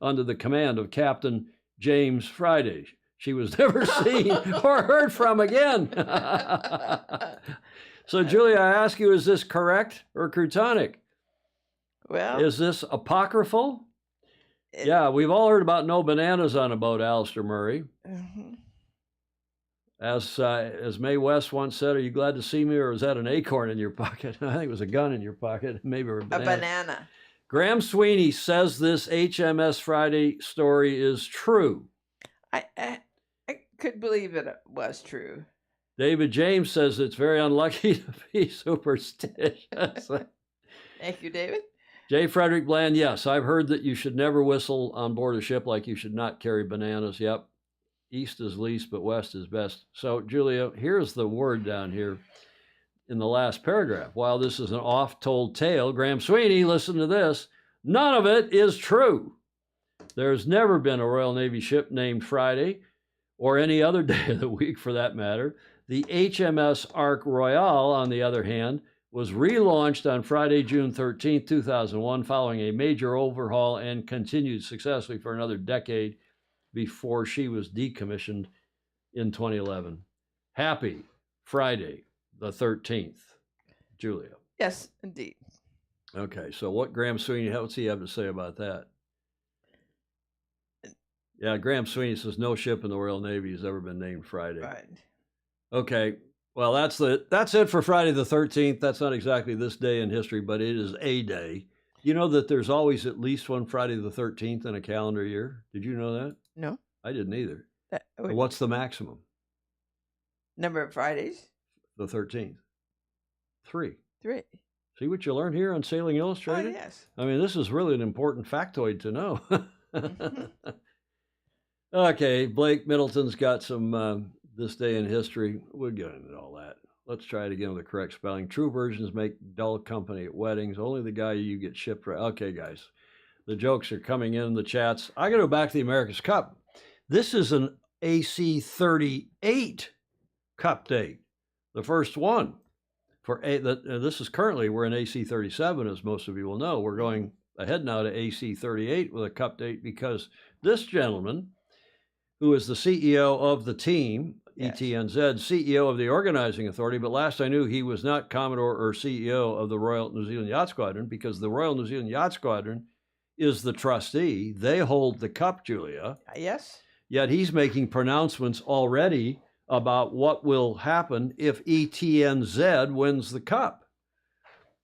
under the command of Captain James Friday. She was never seen or heard from again. So, Julia, I ask you, is this correct or Croutonic? Well, is this apocryphal? Yeah, we've all heard about no bananas on a boat, Alistair Murray. Mm-hmm. As Mae West once said, are you glad to see me, or is that an acorn in your pocket? I think it was a gun in your pocket, maybe a banana. A banana. Graham Sweeney says this HMS Friday story is true. I could believe it was true. David James says it's very unlucky to be superstitious. Thank you, David. J. Frederick Bland, yes, I've heard that you should never whistle on board a ship, like you should not carry bananas. Yep. East is least, but west is best. So, Julia, here's the word down here in the last paragraph. While this is an oft-told tale, Graham Sweeney, listen to this, none of it is true. There's never been a Royal Navy ship named Friday, or any other day of the week for that matter. The HMS Ark Royale, on the other hand, was relaunched on Friday, June 13, 2001, following a major overhaul and continued successfully for another decade before she was decommissioned in 2011. Happy Friday the 13th, Julia. Yes, indeed. Okay, so what Graham Sweeney, what's he have to say about that? Yeah, Graham Sweeney says no ship in the Royal Navy has ever been named Friday. Right. Okay, well, that's it for Friday the 13th. That's not exactly this day in history, but it is a day. You know that there's always at least one Friday the 13th in a calendar year? Did you know that? No. I didn't either. What's the maximum? Number of Fridays? The 13th. 3. 3. See what you learn here on Sailing Illustrated? Oh, yes. I mean, this is really an important factoid to know. Okay, Blake Middleton's got some this day in history. We'll get into all that. Let's try it again with the correct spelling. True versions make dull company at weddings. Only the guy you get shipped right. Okay, guys. The jokes are coming in the chats. I got to go back to the America's Cup. This is an AC 38 Cup date. The first one. This is currently, we're in AC 37, as most of you will know. We're going ahead now to AC 38 with a Cup date because this gentleman, who is the CEO of the team, yes. ETNZ, CEO of the organizing authority, but last I knew he was not Commodore or CEO of the Royal New Zealand Yacht Squadron, because the Royal New Zealand Yacht Squadron is the trustee. They hold the cup, Julia. Yes. Yet he's making pronouncements already about what will happen if ETNZ wins the cup.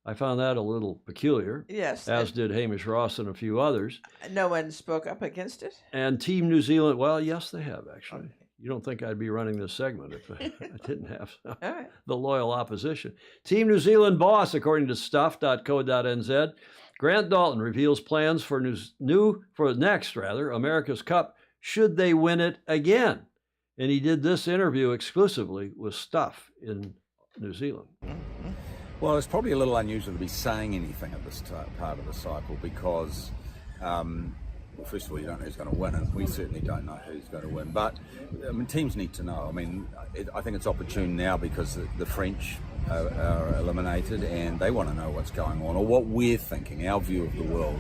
I found that a little peculiar. Yes. As did Hamish Ross and a few others. No one spoke up against it? And Team New Zealand, well, yes, they have, actually. Okay. You don't think I'd be running this segment if I didn't have the loyal opposition. Team New Zealand boss, according to stuff.co.nz, Grant Dalton reveals plans for next America's Cup should they win it again. And he did this interview exclusively with Stuff in New Zealand. Well, it's probably a little unusual to be saying anything at this part of the cycle because, well, first of all, you don't know who's going to win, and we certainly don't know who's going to win. But I mean, teams need to know. I mean, I think it's opportune now because the French are eliminated, and they want to know what's going on or what we're thinking, our view of the world,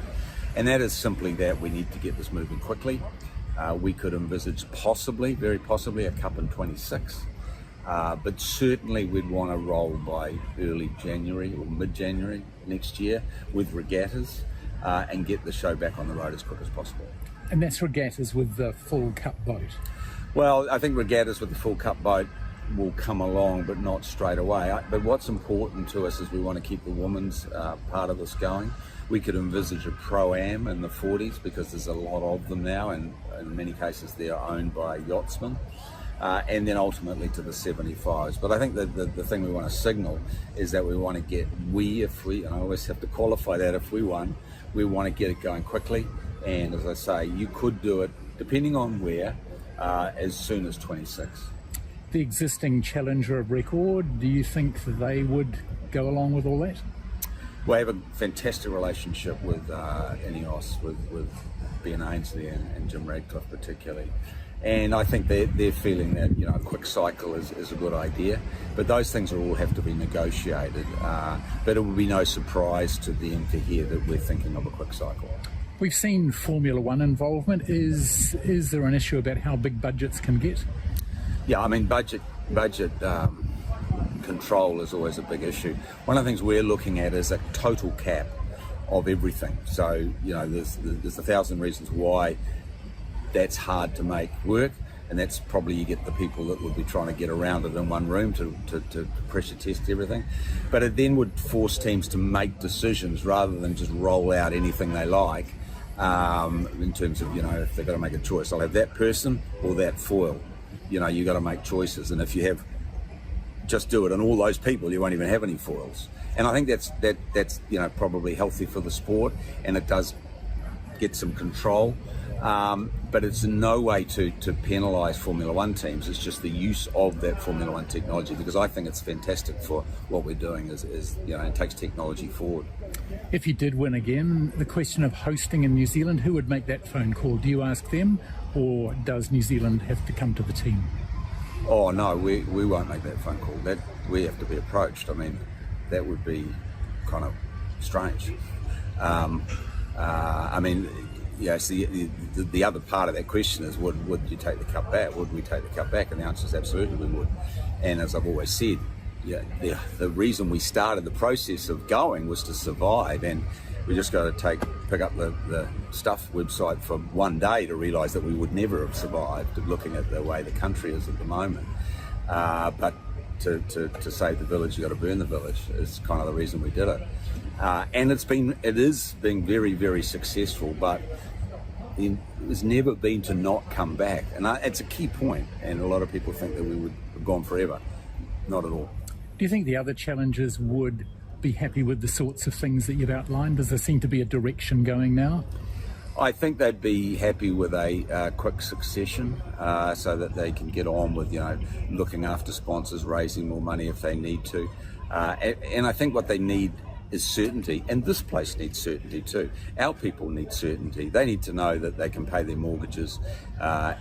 and that is simply that we need to get this moving quickly. We could envisage possibly, very possibly, a Cup in 26. But certainly we'd want to roll by early January or mid-January next year with regattas and get the show back on the road as quick as possible. And that's regattas with the full cup boat? Well, I think regattas with the full cup boat will come along, but not straight away. But what's important to us is we want to keep the women's part of this going. We could envisage a Pro-Am in the 40s because there's a lot of them now, and in many cases they're owned by yachtsmen. And then ultimately to the 75s. But I think that the thing we want to signal is that we want to get, and I always have to qualify that, if we won, we want to get it going quickly. And as I say, you could do it, depending on where, as soon as 26. The existing challenger of record, do you think that they would go along with all that? We have a fantastic relationship with NYYC, with Ben Ainsley and Jim Radcliffe particularly. And I think they're feeling that, you know, a quick cycle is a good idea. But those things will all have to be negotiated. But it will be no surprise to them to hear that we're thinking of a quick cycle. We've seen Formula One involvement. Is there an issue about how big budgets can get? Yeah, I mean, budget control is always a big issue. One of the things we're looking at is a total cap of everything. So, you know, there's 1,000 reasons why that's hard to make work, and that's probably you get the people that would be trying to get around it in one room to pressure test everything. But it then would force teams to make decisions rather than just roll out anything they like, in terms of, you know, if they've got to make a choice, I'll have that person or that foil. You know, you got to make choices, and if you have just do it and all those people, you won't even have any foils. And I think that's you know, probably healthy for the sport, and it does get some control. But it's in no way to penalise Formula One teams. It's just the use of that Formula One technology, because I think it's fantastic for what we're doing. Is you know, it takes technology forward. If you did win again, the question of hosting in New Zealand, who would make that phone call? Do you ask them, or does New Zealand have to come to the team? Oh no, we won't make that phone call. That we have to be approached. I mean, that would be kind of strange. I mean, yeah. So the other part of that question is, would you take the cup back? Would we take the cup back? And the answer is absolutely we would. And as I've always said, yeah, the reason we started the process of going was to survive, and we just got to pick up the Stuff website for one day to realise that we would never have survived, looking at the way the country is at the moment. But to save the village, you got to burn the village is kind of the reason we did it. And it is being very, very successful, but it's never been to not come back. And it's a key point, and a lot of people think that we would have gone forever. Not at all. Do you think the other challengers would be happy with the sorts of things that you've outlined? Does there seem to be a direction going now? I think they'd be happy with a quick succession, so that they can get on with, you know, looking after sponsors, raising more money if they need to. And I think what they need is certainty, and this place needs certainty too. Our people need certainty. They need to know that they can pay their mortgages,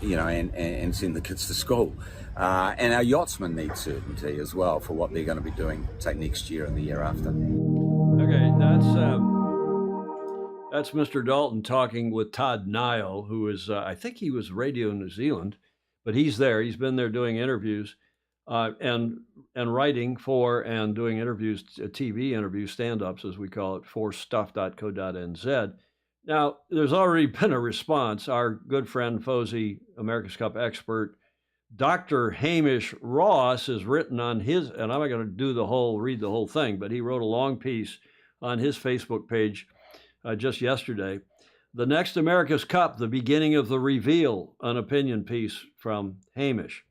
you know, and send the kids to school. And our yachtsmen need certainty as well for what they're going to be doing, say, next year and the year after. Okay, that's Mr. Dalton talking with Todd Niall, who is, I think he was Radio New Zealand, but he's there. He's been there doing interviews and writing for and doing interviews, TV interviews, stand-ups, as we call it, for stuff.co.nz. Now, there's already been a response. Our good friend, Fozy, America's Cup expert, Dr. Hamish Ross, has written on his, and I'm not going to read the whole thing, but he wrote a long piece on his Facebook page just yesterday. The next America's Cup, the beginning of the reveal, an opinion piece from Hamish.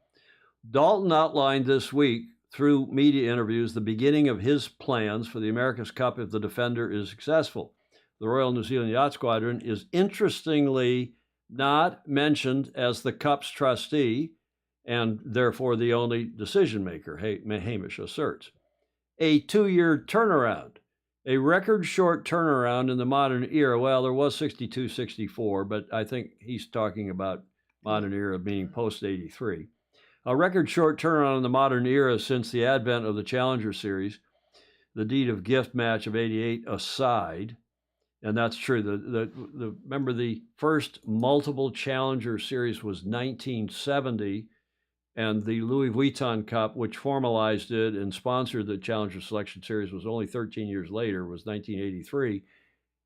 Dalton outlined this week through media interviews the beginning of his plans for the America's Cup if the Defender is successful. The Royal New Zealand Yacht Squadron is interestingly not mentioned as the Cup's trustee, and therefore the only decision maker, Hamish asserts. A 2-year turnaround, a record short turnaround in the modern era. Well, there was 62, 64, but I think he's talking about modern era, meaning post-83. A record short turnaround in the modern era since the advent of the Challenger Series, the deed of gift match of 88 aside, and that's true. Remember, the first multiple Challenger Series was 1970, and the Louis Vuitton Cup, which formalized it and sponsored the Challenger Selection Series, was only 13 years later, was 1983.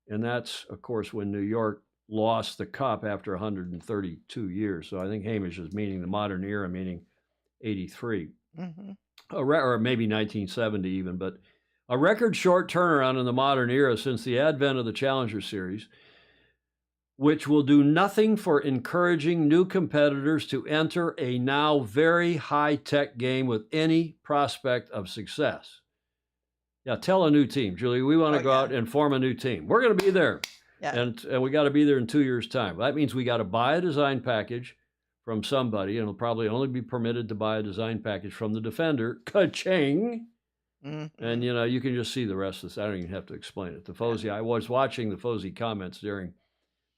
And that's, of course, when New York lost the Cup after 132 years. So I think Hamish is meaning the modern era, meaning 83. Or maybe 1970 even, but a record short turnaround in the modern era since the advent of the Challenger Series, which will do nothing for encouraging new competitors to enter a now very high-tech game with any prospect of success. Yeah, tell a new team, Julie, we want to go out and form a new team. We're going to be there. Yeah. And we got to be there in 2 years' time. That means we got to buy a design package from somebody, and it'll probably only be permitted to buy a design package from the defender. Ka-ching! And, you know, you can just see the rest of this. I don't even have to explain it. The Fosey, I was watching the Fosey comments during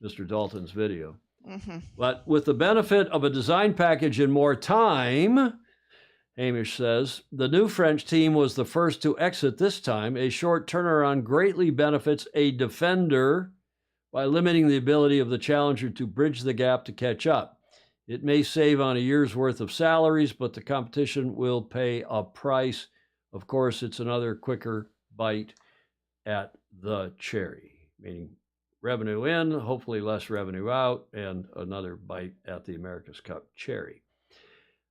Mr. Dalton's video. But with the benefit of a design package and more time, Hamish says, the new French team was the first to exit this time. A short turnaround greatly benefits a defender by limiting the ability of the challenger to bridge the gap to catch up. It may save on a year's worth of salaries, but the competition will pay a price. Of course, it's another quicker bite at the cherry, meaning revenue in, hopefully less revenue out, and another bite at the America's Cup cherry.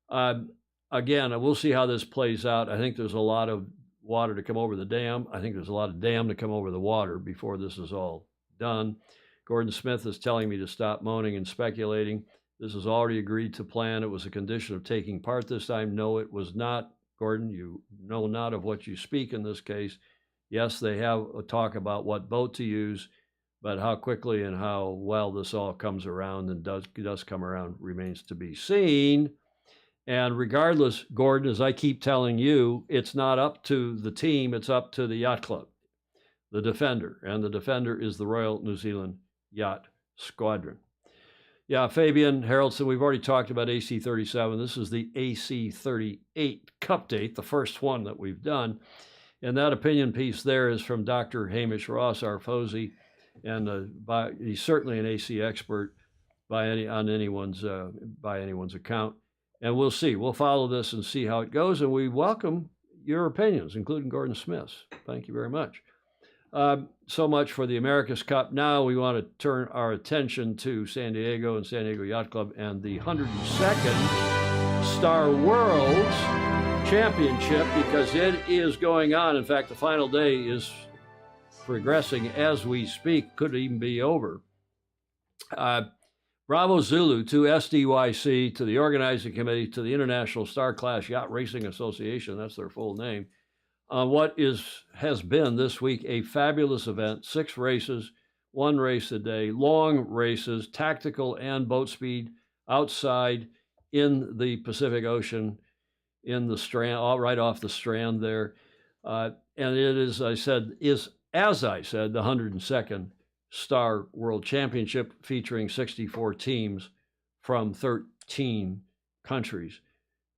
Again, we'll see how this plays out. I think there's a lot of water to come over the dam. I think there's a lot of dam to come over the water before this is all done. Gordon Smith is telling me to stop moaning and speculating. This is already agreed to plan. It was a condition of taking part this time. No, it was not. Gordon, you know not of what you speak in this case. Yes, they have a talk about what boat to use, but how quickly and how well this all comes around and does come around remains to be seen. And regardless, Gordon, as I keep telling you, it's not up to the team, it's up to the yacht club, the defender. And the defender is the Royal New Zealand Yacht Squadron. Yeah, Fabian Haraldson, we've already talked about AC-37. This is the AC-38 Cup date, the first one that we've done. And that opinion piece there is from Dr. Hamish Ross, our Fosey, and he's certainly an AC expert by anyone's account. And we'll see. We'll follow this and see how it goes. And we welcome your opinions, including Gordon Smith's. Thank you very much. So much for the America's Cup. Now we want to turn our attention to San Diego and San Diego Yacht Club and the 102nd Star Worlds Championship, because it is going on. In fact, the final day is progressing as we speak, could even be over. Bravo Zulu to SDYC, to the organizing committee, to the International Star Class Yacht Racing Association, that's their full name. What has been this week a fabulous event, 6 races, 1 race a day, long races, tactical and boat speed outside in the Pacific Ocean, in the Strand, right off the Strand there. And it is, as I said, the 102nd Star World Championship, featuring 64 teams from 13 countries.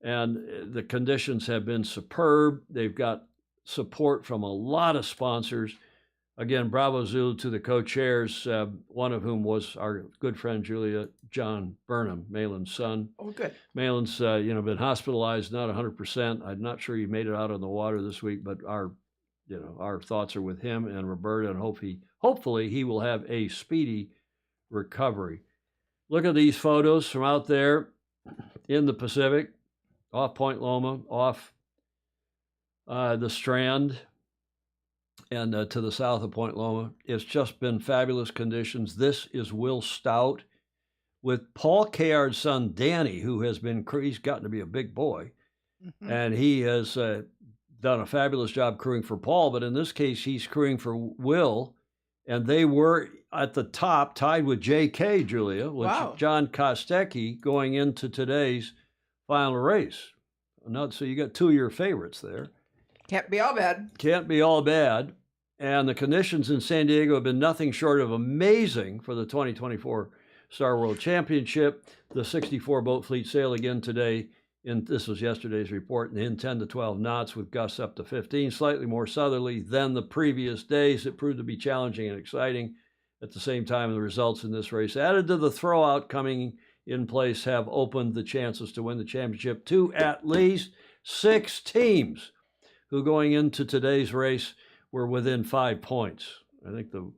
And the conditions have been superb. They've got support from a lot of sponsors. Again, bravo Zulu to the co-chairs, one of whom was our good friend Julia John Burnham, Malin's son. Oh, good. Malin's been hospitalized, not 100%. I'm not sure he made it out on the water this week, but our thoughts are with him and Roberta, and hopefully he will have a speedy recovery. Look at these photos from out there in the Pacific, off Point Loma, off the Strand, and to the south of Point Loma. It's just been fabulous conditions. This is Will Stout with Paul Kayard's son, Danny, who has been, he's gotten to be a big boy, and he has done a fabulous job crewing for Paul, but in this case, he's crewing for Will, and they were at the top, tied with JK, Julia, with John Kostecki going into today's final race. So you got two of your favorites there. Can't be all bad. Can't be all bad. And the conditions in San Diego have been nothing short of amazing for the 2024 Star World Championship. The 64 boat fleet sailed again today. This was yesterday's report, in 10 to 12 knots with gusts up to 15, slightly more southerly than the previous days. It proved to be challenging and exciting. At the same time, the results in this race, added to the throwout coming in place, have opened the chances to win the championship to at least 6 teams who, going into today's race, were within 5 points. I think the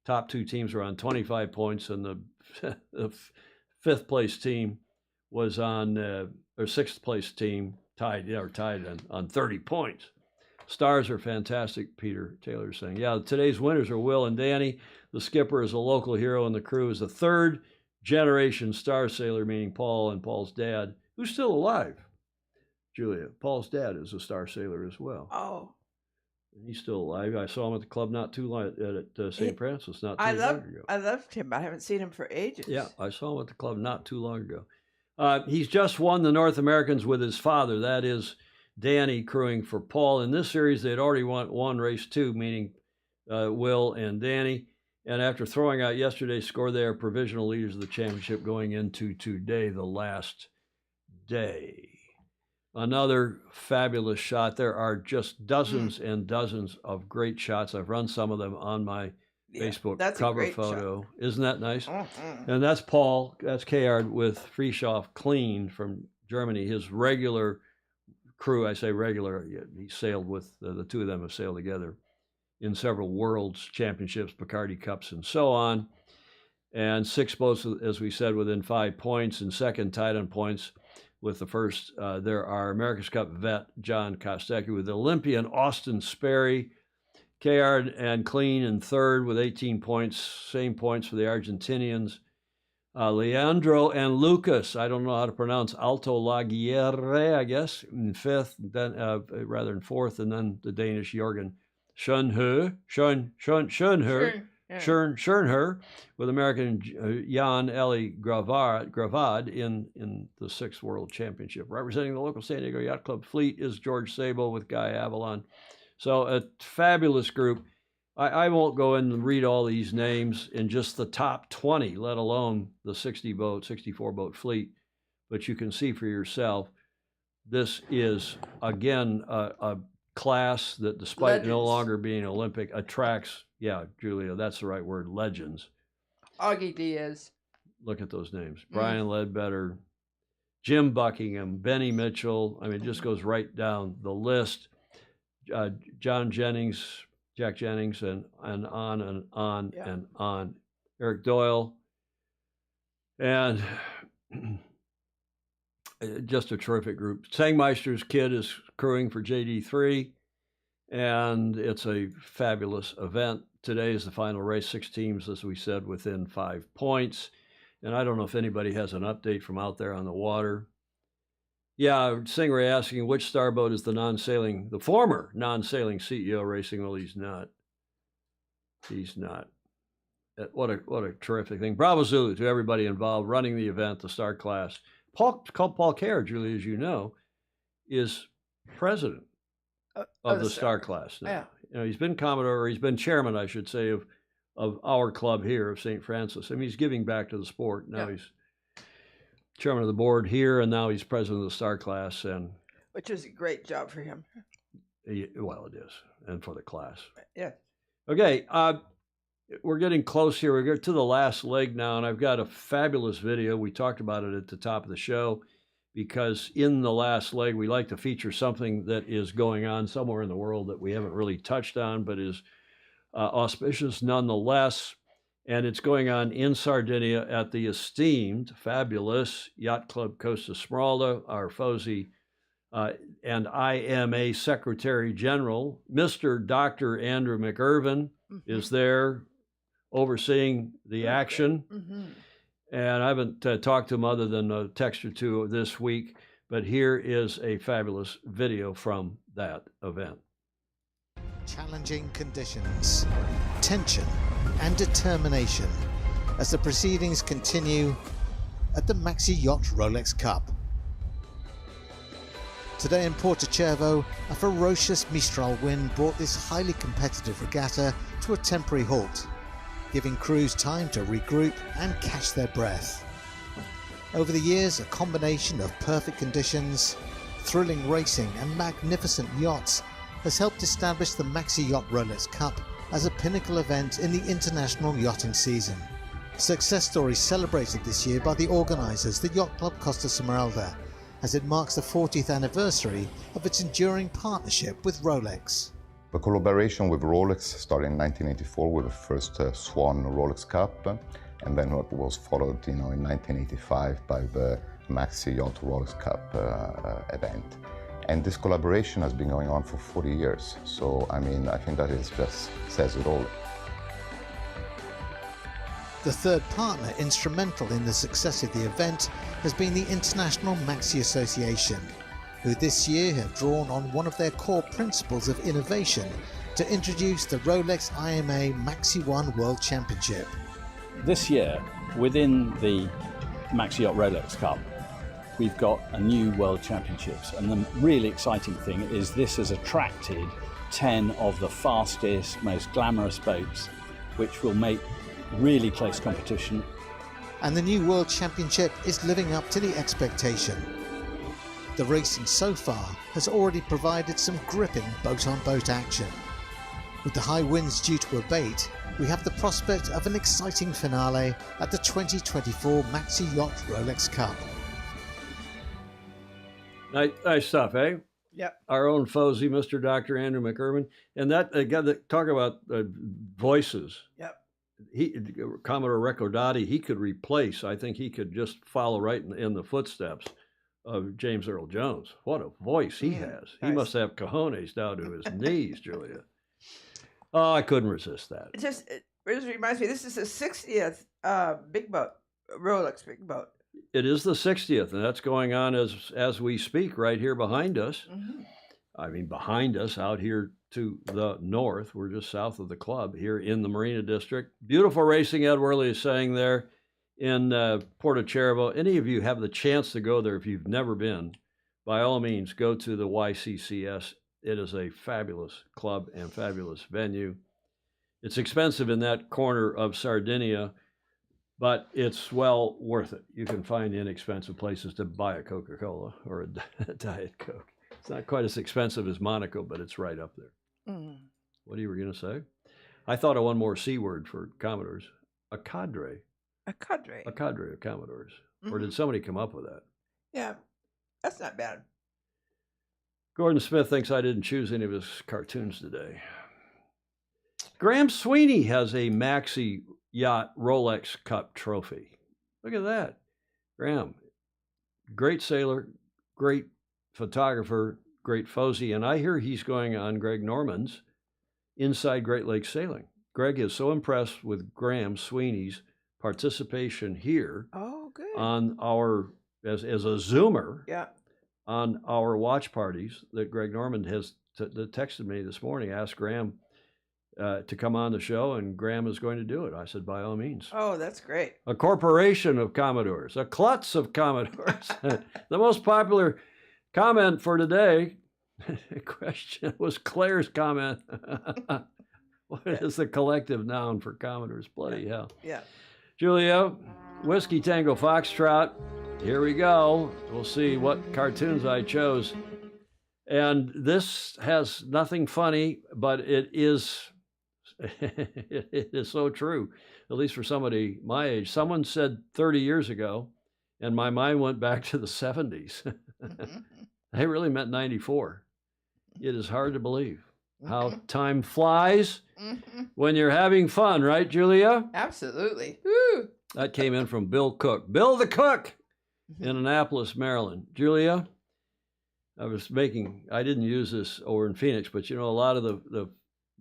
top 2 teams were on 25 points, and the fifth place team was on, or sixth place team tied on 30 points. Stars are fantastic, Peter Taylor is saying. Yeah, today's winners are Will and Danny. The skipper is a local hero, and the crew is a third generation star sailor, meaning Paul and Paul's dad, who's still alive. Julia, Paul's dad is a star sailor as well. Oh. And he's still alive. I saw him at the club not too long at St. Francis not too long ago. I loved him. I haven't seen him for ages. Yeah, I saw him at the club not too long ago. He's just won the North Americans with his father. That is Danny crewing for Paul. In this series, they had already won race 2, meaning Will and Danny. And after throwing out yesterday's score, they are provisional leaders of the championship going into today, the last day. Another fabulous shot. There are just dozens and dozens of great shots. I've run some of them on my Facebook cover photo. Shot. Isn't that nice? And that's Paul. That's Kayard with Frieshoff Clean from Germany. His regular crew, I say regular, he sailed with, the two of them have sailed together in several World's Championships, Bacardi Cups, and so on. And 6 boats, as we said, within 5 points, and second tied on points with the first. There are America's Cup vet John Kostecki with Olympian Austin Sperry. Kayard and Clean in third with 18 points, same points for the Argentinians. Leandro and Lucas, I don't know how to pronounce Alto Laguerre, I guess, in fifth, then rather in fourth, and then the Danish Jorgen Schoenherr with American Jan Eli Gravad in the 6th World Championship. Representing the local San Diego Yacht Club fleet is George Sabo with Guy Avalon. So a fabulous group. I won't go in and read all these names in just the top 20, let alone the 64 boat fleet. But you can see for yourself, this is, again, a class that, despite legends. No longer being Olympic, attracts, yeah, Julia, that's the right word, legends. Augie Diaz. Look at those names. Brian Ledbetter, Jim Buckingham, Benny Mitchell. I mean, it just goes right down the list. John Jennings, Jack Jennings, and on and on and on. Eric Doyle. And just a terrific group. Sangmeister's kid is crewing for JD3, and it's a fabulous event. Today is the final race, 6 teams, as we said, within 5 points. And I don't know if anybody has an update from out there on the water. Yeah, Singer asking which starboat is the former non-sailing CEO racing. Well, he's not. He's not. What a terrific thing. Bravo Zulu to everybody involved running the event, the star class. Paul Kayard, Julie, as you know, is president of the star class now. Yeah. You know, he's been Commodore, or he's been chairman, I should say, of our club here of St. Francis. I mean, he's giving back to the sport. Now he's chairman of the board here, and now he's president of the star class, and which is a great job for him. Well, it is, and for the class. Yeah. Okay, we're getting close here. We get to the last leg now, and I've got a fabulous video. We talked about it at the top of the show, because in the last leg, we like to feature something that is going on somewhere in the world that we haven't really touched on, but is auspicious nonetheless. And it's going on in Sardinia at the esteemed, fabulous Yacht Club Costa Smeralda. Our FOSI and IMA Secretary General, Mr. Dr. Andrew McIrvin, is there overseeing the action. And I haven't talked to him other than a text or two this week, but here is a fabulous video from that event. Challenging conditions, tension and determination as the proceedings continue at the Maxi Yacht Rolex Cup. Today in Porto Cervo, a ferocious Mistral wind brought this highly competitive regatta to a temporary halt, giving crews time to regroup and catch their breath. Over the years, a combination of perfect conditions, thrilling racing and magnificent yachts has helped establish the Maxi Yacht Rolex Cup as a pinnacle event in the international yachting season. Success stories celebrated this year by the organisers, the Yacht Club Costa Smeralda, as it marks the 40th anniversary of its enduring partnership with Rolex. The collaboration with Rolex started in 1984 with the first Swan Rolex Cup, and then it was followed, in 1985 by the Maxi Yacht Rolex Cup event. And this collaboration has been going on for 40 years. So, I think that is just says it all. The third partner instrumental in the success of the event has been the International Maxi Association, who this year have drawn on one of their core principles of innovation to introduce the Rolex IMA Maxi One World Championship. This year, within the Maxi Yacht Rolex Cup, we've got a new World Championships, and the really exciting thing is this has attracted 10 of the fastest, most glamorous boats, which will make really close competition. And the new World Championship is living up to the expectation. The racing so far has already provided some gripping boat-on-boat action. With the high winds due to abate, we have the prospect of an exciting finale at the 2024 Maxi Yacht Rolex Cup. Nice stuff, eh? Yep. Our own Fozy, Mr. Dr. Andrew McIrvin. And that, talk about voices. Yep. Commodore Recordati, he could replace, I think he could just follow right in the footsteps of James Earl Jones. What a voice he has. He must have cojones down to his knees, Julia. Oh, I couldn't resist that. It just reminds me, this is the 60th big boat, Rolex big boat. It is the 60th, and that's going on as we speak right here behind us. Mm-hmm. Behind us, out here to the north. We're just south of the club here in the Marina District. Beautiful racing, Ed Worley is saying there in Porto Cervo. Any of you have the chance to go there if you've never been, by all means, go to the YCCS. It is a fabulous club and fabulous venue. It's expensive in that corner of Sardinia, but it's well worth it. You can find inexpensive places to buy a Coca-Cola or a Diet Coke. It's not quite as expensive as Monaco, but it's right up there. Mm. What are you going to say? I thought of one more C word for Commodores. A cadre. A cadre. A cadre of Commodores. Or did somebody come up with that? Yeah, that's not bad. Gordon Smith thinks I didn't choose any of his cartoons today. Graham Sweeney has a Maxi Yacht Rolex Cup trophy. Look at that. Graham, great sailor, great photographer, great Fozy, and I hear he's going on Greg Norman's Inside Great Lakes Sailing. Greg is so impressed with Graham Sweeney's participation here on our, as a Zoomer, on our watch parties that Greg Norman has texted me this morning, asked Graham to come on the show, and Graham is going to do it. I said, by all means. Oh, that's great. A corporation of Commodores, a klutz of Commodores. The most popular comment for today, question, was Claire's comment. What is the collective noun for Commodores? Bloody hell. Yeah. Julia, Whiskey Tango Foxtrot. Here we go. We'll see what cartoons I chose. And this has nothing funny, but it is it is so true, at least for somebody my age. Someone said 30 years ago, and my mind went back to the 70s. They really meant 94. It is hard to believe how time flies when you're having fun, right, Julia? Absolutely. Woo. That came in from Bill Cook. Bill the Cook in Annapolis, Maryland. Julia, I didn't use this over in Phoenix, but a lot of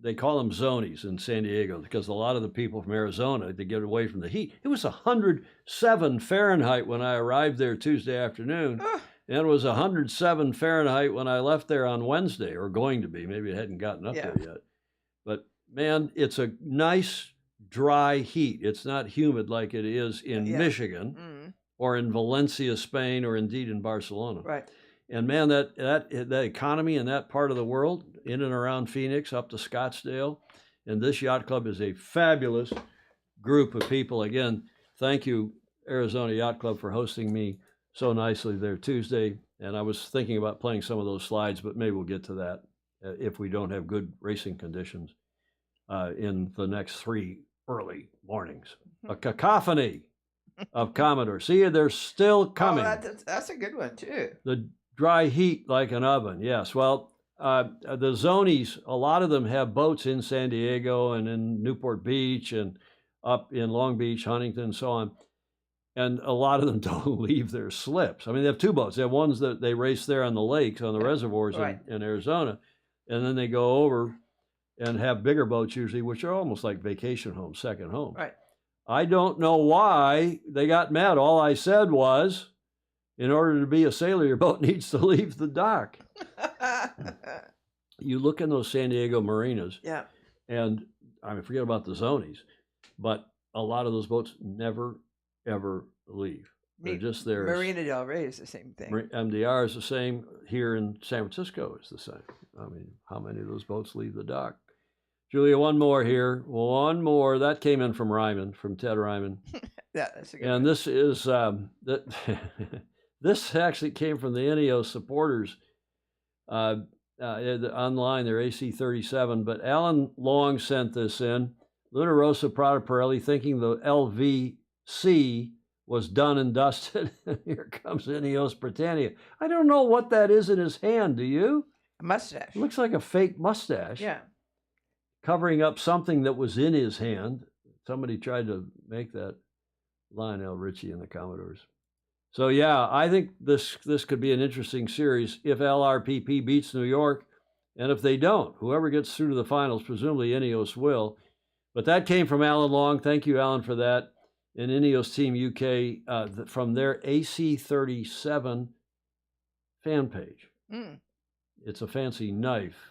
they call them zonies in San Diego because a lot of the people from Arizona, they get away from the heat. It was 107 Fahrenheit when I arrived there Tuesday afternoon. And it was 107 Fahrenheit when I left there on Wednesday, or going to be. Maybe it hadn't gotten up there yet. But man, it's a nice dry heat. It's not humid like it is in Michigan or in Valencia, Spain, or indeed in Barcelona. Right. And man, that economy in that part of the world, in and around Phoenix, up to Scottsdale, and this yacht club is a fabulous group of people. Again, thank you, Arizona Yacht Club, for hosting me so nicely there Tuesday. And I was thinking about playing some of those slides, but maybe we'll get to that if we don't have good racing conditions in the next 3 early mornings. A cacophony of Commodore. See, they're still coming. Oh, that's a good one, too. The dry heat like an oven, yes. Well, the Zonies, a lot of them have boats in San Diego and in Newport Beach and up in Long Beach, Huntington, and so on. And a lot of them don't leave their slips. I mean, they have 2 boats. They have ones that they race there on the lakes, on the reservoirs in Arizona. And then they go over and have bigger boats usually, which are almost like vacation homes, second homes. Right. I don't know why they got mad. All I said was, in order to be a sailor, your boat needs to leave the dock. You look in those San Diego marinas, and I mean, forget about the Zonies, but a lot of those boats never, ever leave. They're just there. Marina Del Rey is the same thing. MDR is the same. Here in San Francisco is the same. I mean, how many of those boats leave the dock? Julia, one more here. One more. That came in from Ryman, from Ted Ryman. That's a good and one. This is, this actually came from the NEO supporters online. They're AC37. But Alan Long sent this in. Luna Rosa Prada Pirelli, thinking the LVC was done and dusted. Here comes Ineos Britannia. I don't know what that is in his hand. Do you? A mustache. It looks like a fake mustache. Yeah. Covering up something that was in his hand. Somebody tried to make that Lionel Richie and the Commodores. So yeah, I think this could be an interesting series if LRPP beats New York, and if they don't, whoever gets through to the finals, presumably Ineos will. But that came from Alan Long. Thank you, Alan, for that. And Ineos Team UK from their AC37 fan page. It's a fancy knife.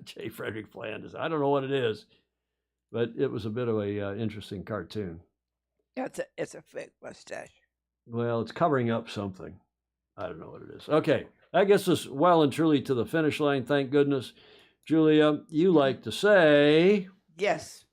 J. Frederick Flanders. I don't know what it is, but it was a bit of a interesting cartoon. Yeah, it's a fake mustache. Well, it's covering up something. I don't know what it is. Okay, that gets us well and truly to the finish line, thank goodness. Julia, you like to say... Yes.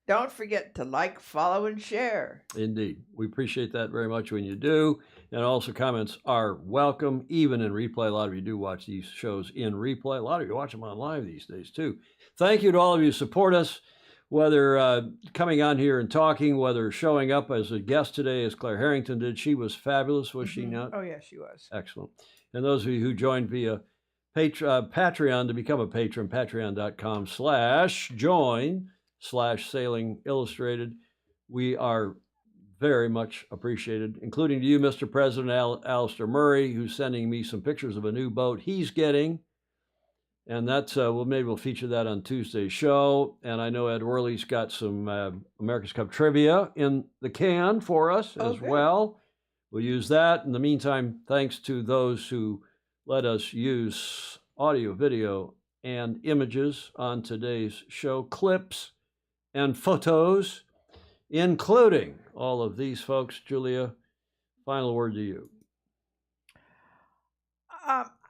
Don't forget to like, follow, and share. Indeed. We appreciate that very much when you do. And also comments are welcome, even in replay. A lot of you do watch these shows in replay. A lot of you watch them on live these days, too. Thank you to all of you who support us, whether coming on here and talking, whether showing up as a guest today, as Clare Harrington did. She was fabulous, was she not? Oh, yeah, she was. Excellent. And those of you who joined via Patreon to become a patron, patreon.com/join/Sailing Illustrated. We are very much appreciated, including to you, Mr. President Alistair Murray, who's sending me some pictures of a new boat he's getting. And that's, maybe we'll feature that on Tuesday's show. And I know Ed Worley's got some America's Cup trivia in the can for us as well. We'll use that. In the meantime, thanks to those who let us use audio, video, and images on today's show, clips and photos, including all of these folks. Julia, final word to you.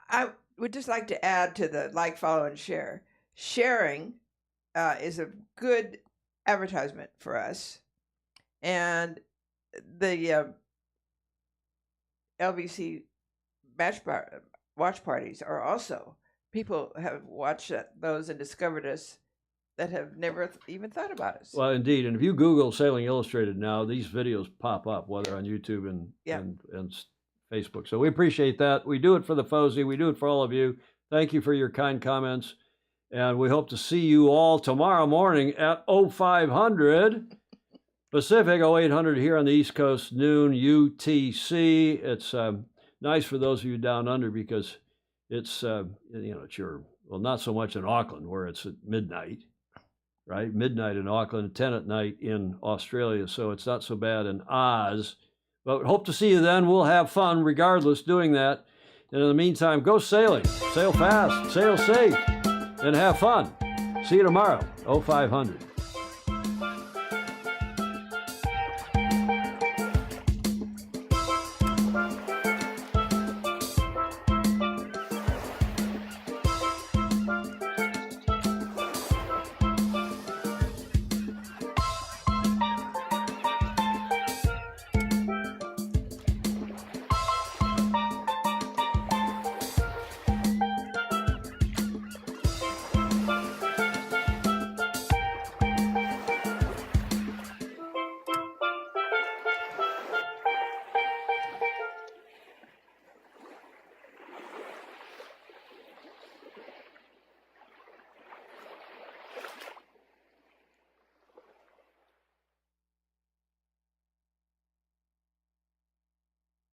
I would just like to add to the like, follow, and share. Sharing is a good advertisement for us. And the LVC watch parties are also, people have watched those and discovered us that have never even thought about us. Well, indeed. And if you Google Sailing Illustrated now, these videos pop up, whether on YouTube and Facebook. So we appreciate that. We do it for the FOSI. We do it for all of you. Thank you for your kind comments. And we hope to see you all tomorrow morning at 0500 Pacific, 0800 here on the East Coast, noon UTC. It's nice for those of you down under because it's, it's your, well, not so much in Auckland where it's at midnight, right? Midnight in Auckland, 10 at night in Australia. So it's not so bad in Oz. But hope to see you then. We'll have fun regardless doing that. And in the meantime, go sailing. Sail fast, sail safe, and have fun. See you tomorrow, 0500.